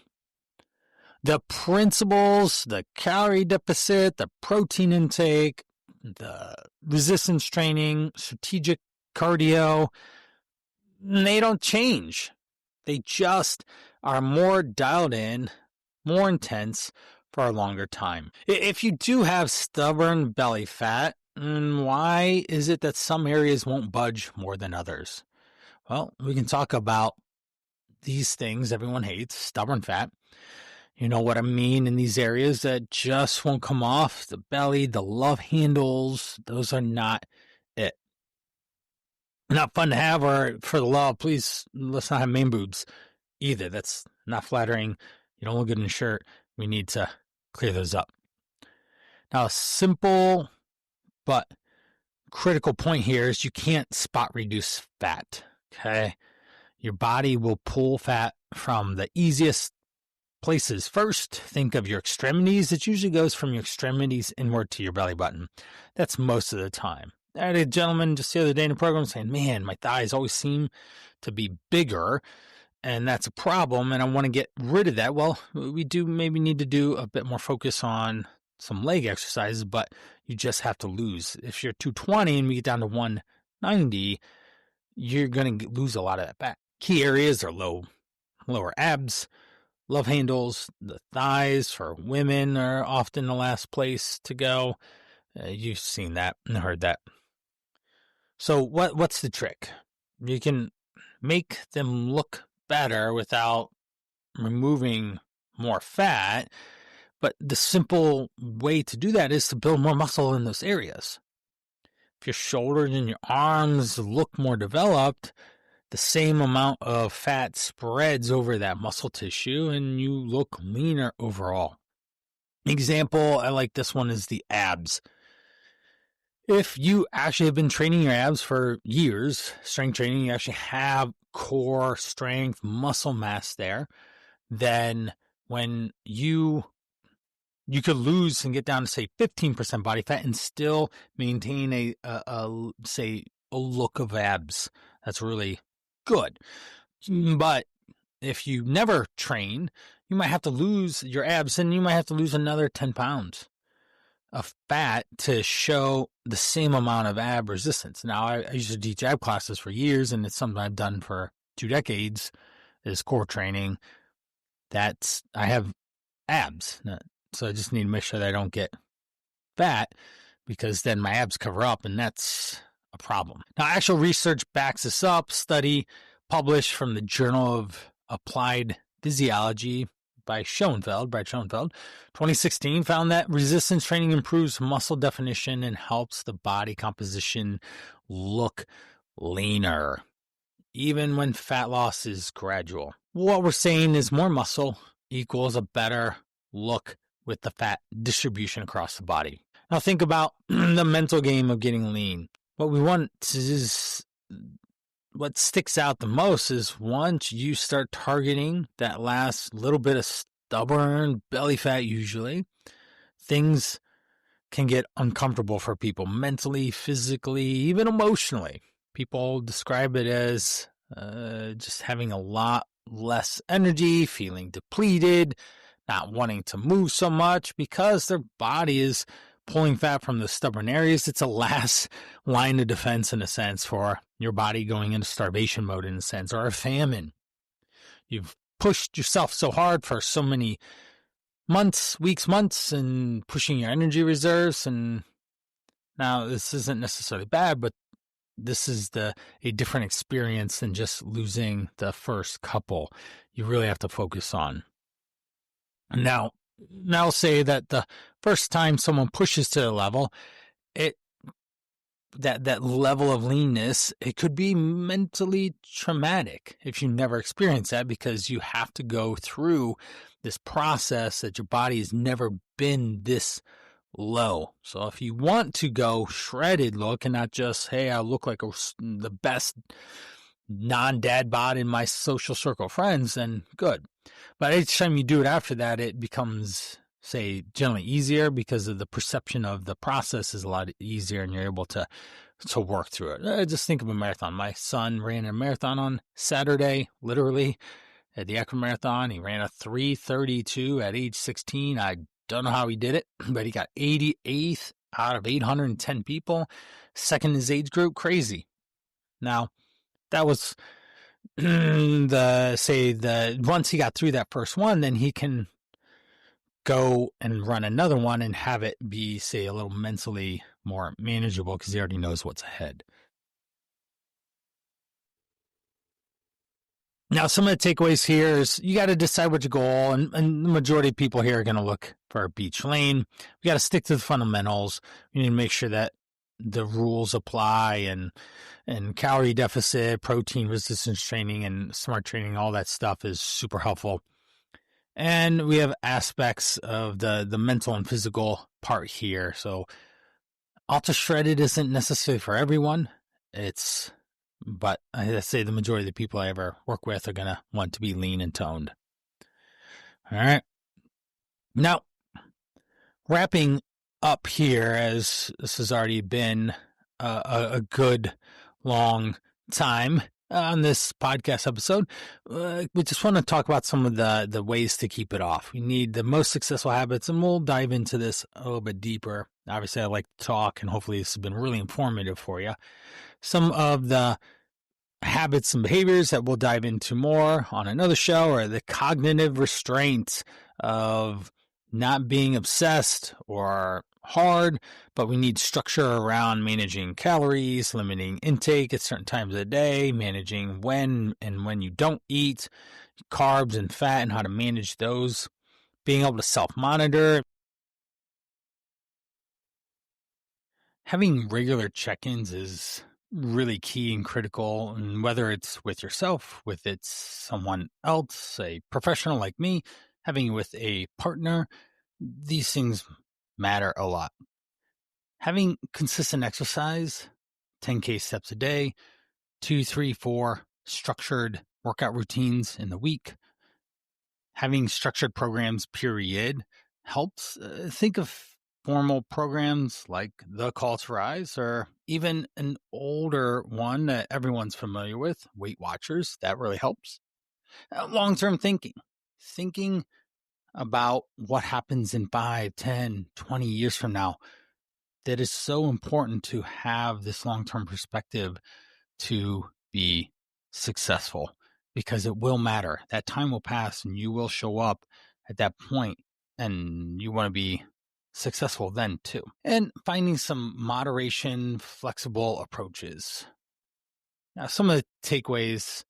The principles, the calorie deficit, the protein intake, the resistance training, strategic cardio, they don't change. They just are more dialed in, more intense for a longer time. If you do have stubborn belly fat, why is it that some areas won't budge more than others? Well, we can talk about these things everyone hates, stubborn fat. You know what I mean in these areas that just won't come off. The belly, the love handles, those are not it. Not fun to have, or for the law, please, let's not have main boobs either. That's not flattering. You don't look good in a shirt. We need to clear those up. Now, a simple but critical point here is you can't spot reduce fat, okay? Your body will pull fat from the easiest places first. Think of your extremities. It usually goes from your extremities inward to your belly button. That's most of the time. I had a gentleman just the other day in the program saying, man, my thighs always seem to be bigger, and that's a problem, and I want to get rid of that. Well, we do maybe need to do a bit more focus on some leg exercises, but you just have to lose. If you're 220 and we get down to 190, you're going to lose a lot of that back. Key areas are lower abs, love handles, the thighs for women are often the last place to go. You've seen that and heard that. So what's the trick? You can make them look better without removing more fat, but the simple way to do that is to build more muscle in those areas. If your shoulders and your arms look more developed, the same amount of fat spreads over that muscle tissue and you look leaner overall. Example, I like this one, is the abs. If you actually have been training your abs for years, strength training, you actually have core strength, muscle mass there, then when you could lose and get down to say 15% body fat and still maintain say a look of abs. That's really good. But if you never train, you might have to lose your abs and you might have to lose another 10 pounds of fat to show the same amount of ab resistance. Now, I used to teach ab classes for years, and it's something I've done for 2 decades, is core training. I have abs. So I just need to make sure that I don't get fat, because then my abs cover up, and that's a problem. Now, actual research backs this up. Study published from the Journal of Applied Physiology by Brad Schoenfeld, 2016, found that resistance training improves muscle definition and helps the body composition look leaner, even when fat loss is gradual. What we're saying is more muscle equals a better look with the fat distribution across the body. Now think about the mental game of getting lean. What we want is, what sticks out the most is once you start targeting that last little bit of stubborn belly fat, usually, things can get uncomfortable for people mentally, physically, even emotionally. People describe it as just having a lot less energy, feeling depleted, not wanting to move so much because their body is pulling fat from the stubborn areas. It's a last line of defense, in a sense, for your body going into starvation mode, in a sense, or a famine. You've pushed yourself so hard for so many weeks, months, and pushing your energy reserves. And now this isn't necessarily bad, but this is a different experience than just losing the first couple. You really have to focus on. Now say that the first time someone pushes to a level, that level of leanness, it could be mentally traumatic if you never experience that, because you have to go through this process that your body has never been this low. So if you want to go shredded look and not just, hey, I look like the best non-dad bod in my social circle of friends, then good. But each time you do it after that, it becomes, say, generally easier, because of the perception of the process is a lot easier, and you're able to work through it. Just think of a marathon. My son ran a marathon on Saturday, literally, at the Akron Marathon. He ran a 3:32 at age 16. I don't know how he did it, but he got 88th out of 810 people. Second in his age group. Crazy. Now, that was once he got through that first one, then he can go and run another one and have it be, say, a little mentally more manageable, because he already knows what's ahead. Now, some of the takeaways here is you got to decide what your goal, and the majority of people here are going to look for a beach lane. We got to stick to the fundamentals. We need to make sure that the rules apply, and calorie deficit, protein resistance training, and smart training, all that stuff is super helpful. And we have aspects of the mental and physical part here. So ultra shredded isn't necessarily for everyone. But I say the majority of the people I ever work with are going to want to be lean and toned. All right. Now, wrapping up here, as this has already been a good long time on this podcast episode, we just want to talk about some of the ways to keep it off. We need the most successful habits, and we'll dive into this a little bit deeper. Obviously, I like to talk, and hopefully this has been really informative for you. Some of the habits and behaviors that we'll dive into more on another show are the cognitive restraints of not being obsessed or hard, but we need structure around managing calories, limiting intake at certain times of the day, managing when you don't eat, carbs and fat, and how to manage those, being able to self-monitor. Having regular check-ins is really key and critical, and whether it's with yourself, with someone else, a professional like me, having it with a partner, these things matter a lot. Having consistent exercise, 10K steps a day, 2, 3, 4 structured workout routines in the week, having structured programs, period, helps. Think of formal programs like the Call to Rise, or even an older one that everyone's familiar with, Weight Watchers. That really helps. Long-term thinking about what happens in 5, 10, 20 years from now. That is so important to have this long-term perspective to be successful, because it will matter. That time will pass and you will show up at that point, and you want to be successful then too. And finding some moderation, flexible approaches. Now, some of the takeaways: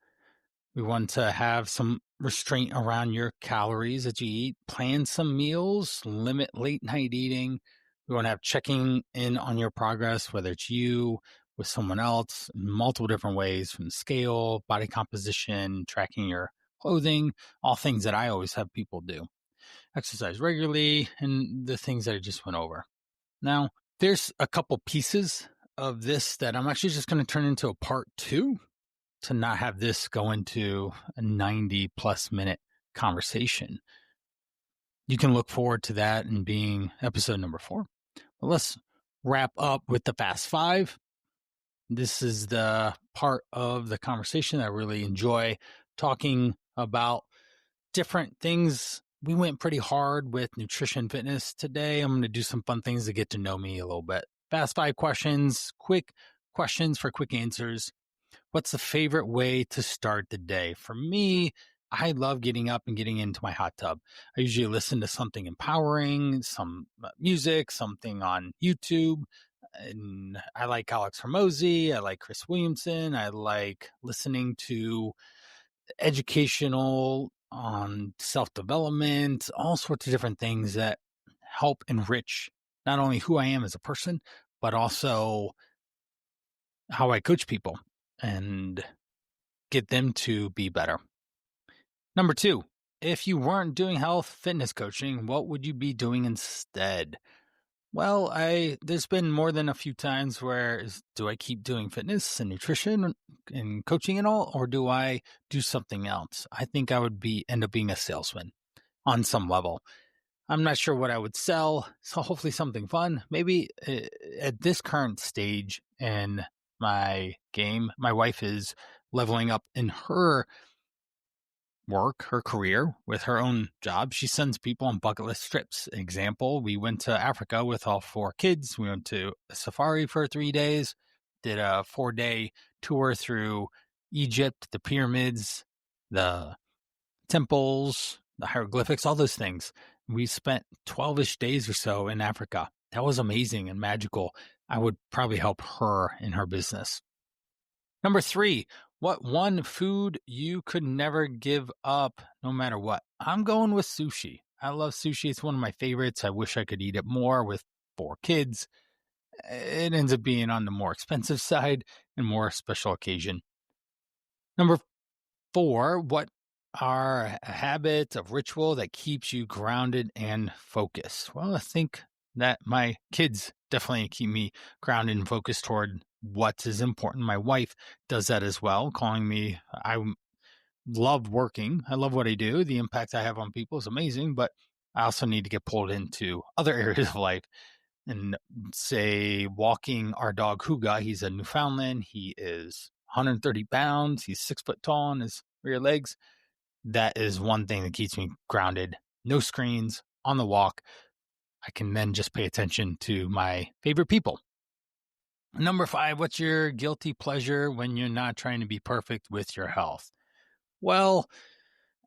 we want to have some restraint around your calories that you eat, plan some meals, limit late night eating. We want to have checking in on your progress, whether it's you with someone else, in multiple different ways, from the scale, body composition, tracking your clothing, all things that I always have people do. Exercise regularly, and the things that I just went over. Now, there's a couple pieces of this that I'm actually just going to turn into a part 2 to not have this go into a 90+ minute conversation. You can look forward to that in being episode number 4. But let's wrap up with the Fast 5. This is the part of the conversation that I really enjoy, talking about different things. We went pretty hard with nutrition fitness today. I'm going to do some fun things to get to know me a little bit. Fast 5 questions, quick questions for quick answers. What's the favorite way to start the day? For me, I love getting up and getting into my hot tub. I usually listen to something empowering, some music, something on YouTube. And I like Alex Hormozy. I like Chris Williamson. I like listening to educational on self-development, all sorts of different things that help enrich not only who I am as a person, but also how I coach people and get them to be better. Number 2, if you weren't doing health fitness coaching, what would you be doing instead? Well, there's been more than a few times where do I keep doing fitness and nutrition and coaching and all, or do I do something else? I think I would end up being a salesman on some level. I'm not sure what I would sell, so hopefully something fun. Maybe at this current stage in my game, my wife is leveling up in her work, her career, with her own job. She sends people on bucket list trips. Example, we went to Africa with all 4 kids. We went to a safari for 3 days, did a 4-day tour through Egypt, the pyramids, the temples, the hieroglyphics, all those things. We spent 12-ish days or so in Africa. That was amazing and magical. I would probably help her in her business. Number 3, what one food you could never give up no matter what? I'm going with sushi. I love sushi. It's one of my favorites. I wish I could eat it more with 4 kids. It ends up being on the more expensive side and more special occasion. Number 4, what are a habit of ritual that keeps you grounded and focused? Well, I think that my kids definitely keep me grounded and focused toward what is important. My wife does that as well, calling me. I love working. I love what I do. The impact I have on people is amazing, but I also need to get pulled into other areas of life. And say walking our dog Huga, he's a Newfoundland. He is 130 pounds. He's 6 foot tall on his rear legs. That is one thing that keeps me grounded. No screens, on the walk. I can then just pay attention to my favorite people. Number 5, what's your guilty pleasure when you're not trying to be perfect with your health? Well,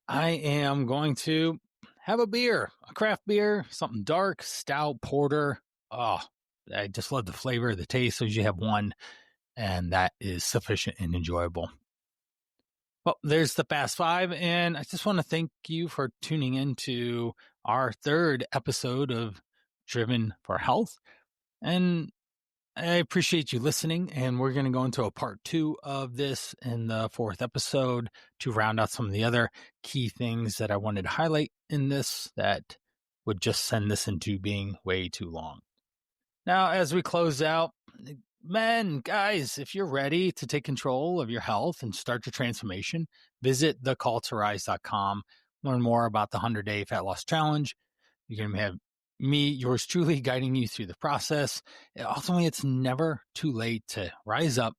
I am going to have a beer, a craft beer, something dark, stout, porter. Oh, I just love the flavor, the taste. So you have one, and that is sufficient and enjoyable. Well, there's the Fast 5, and I just want to thank you for tuning in to our 3rd episode of Driven for Health. And I appreciate you listening, and we're going to go into a part 2 of this in the 4th episode to round out some of the other key things that I wanted to highlight in this that would just send this into being way too long. Now, as we close out, men, guys, if you're ready to take control of your health and start your transformation, visit thecalltorise.com. Learn more about the 100-Day Fat Loss Challenge. You're going to have me, yours truly, guiding you through the process. Ultimately, it's never too late to rise up,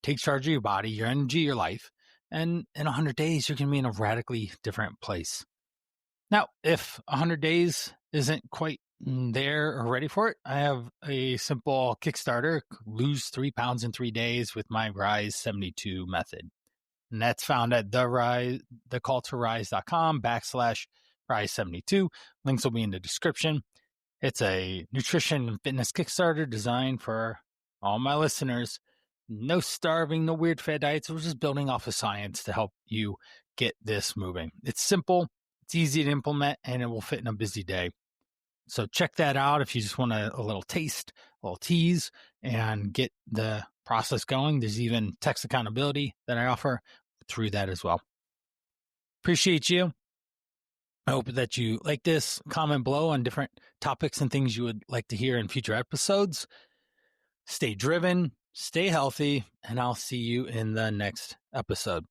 take charge of your body, your energy, your life. And in 100 days, you're going to be in a radically different place. Now, if 100 days isn't quite there or ready for it, I have a simple Kickstarter, lose 3 pounds in 3 days with my Rise 72 method. And that's found at thecalltorise.com/Rise72. Links will be in the description. It's a nutrition and fitness Kickstarter designed for all my listeners. No starving, no weird fad diets. We're just building off of science to help you get this moving. It's simple, it's easy to implement, and it will fit in a busy day. So check that out if you just want a little taste, a little tease, and get the process going. There's even text accountability that I offer through that as well. Appreciate you. I hope that you like this. Comment below on different topics and things you would like to hear in future episodes. Stay driven, stay healthy, and I'll see you in the next episode.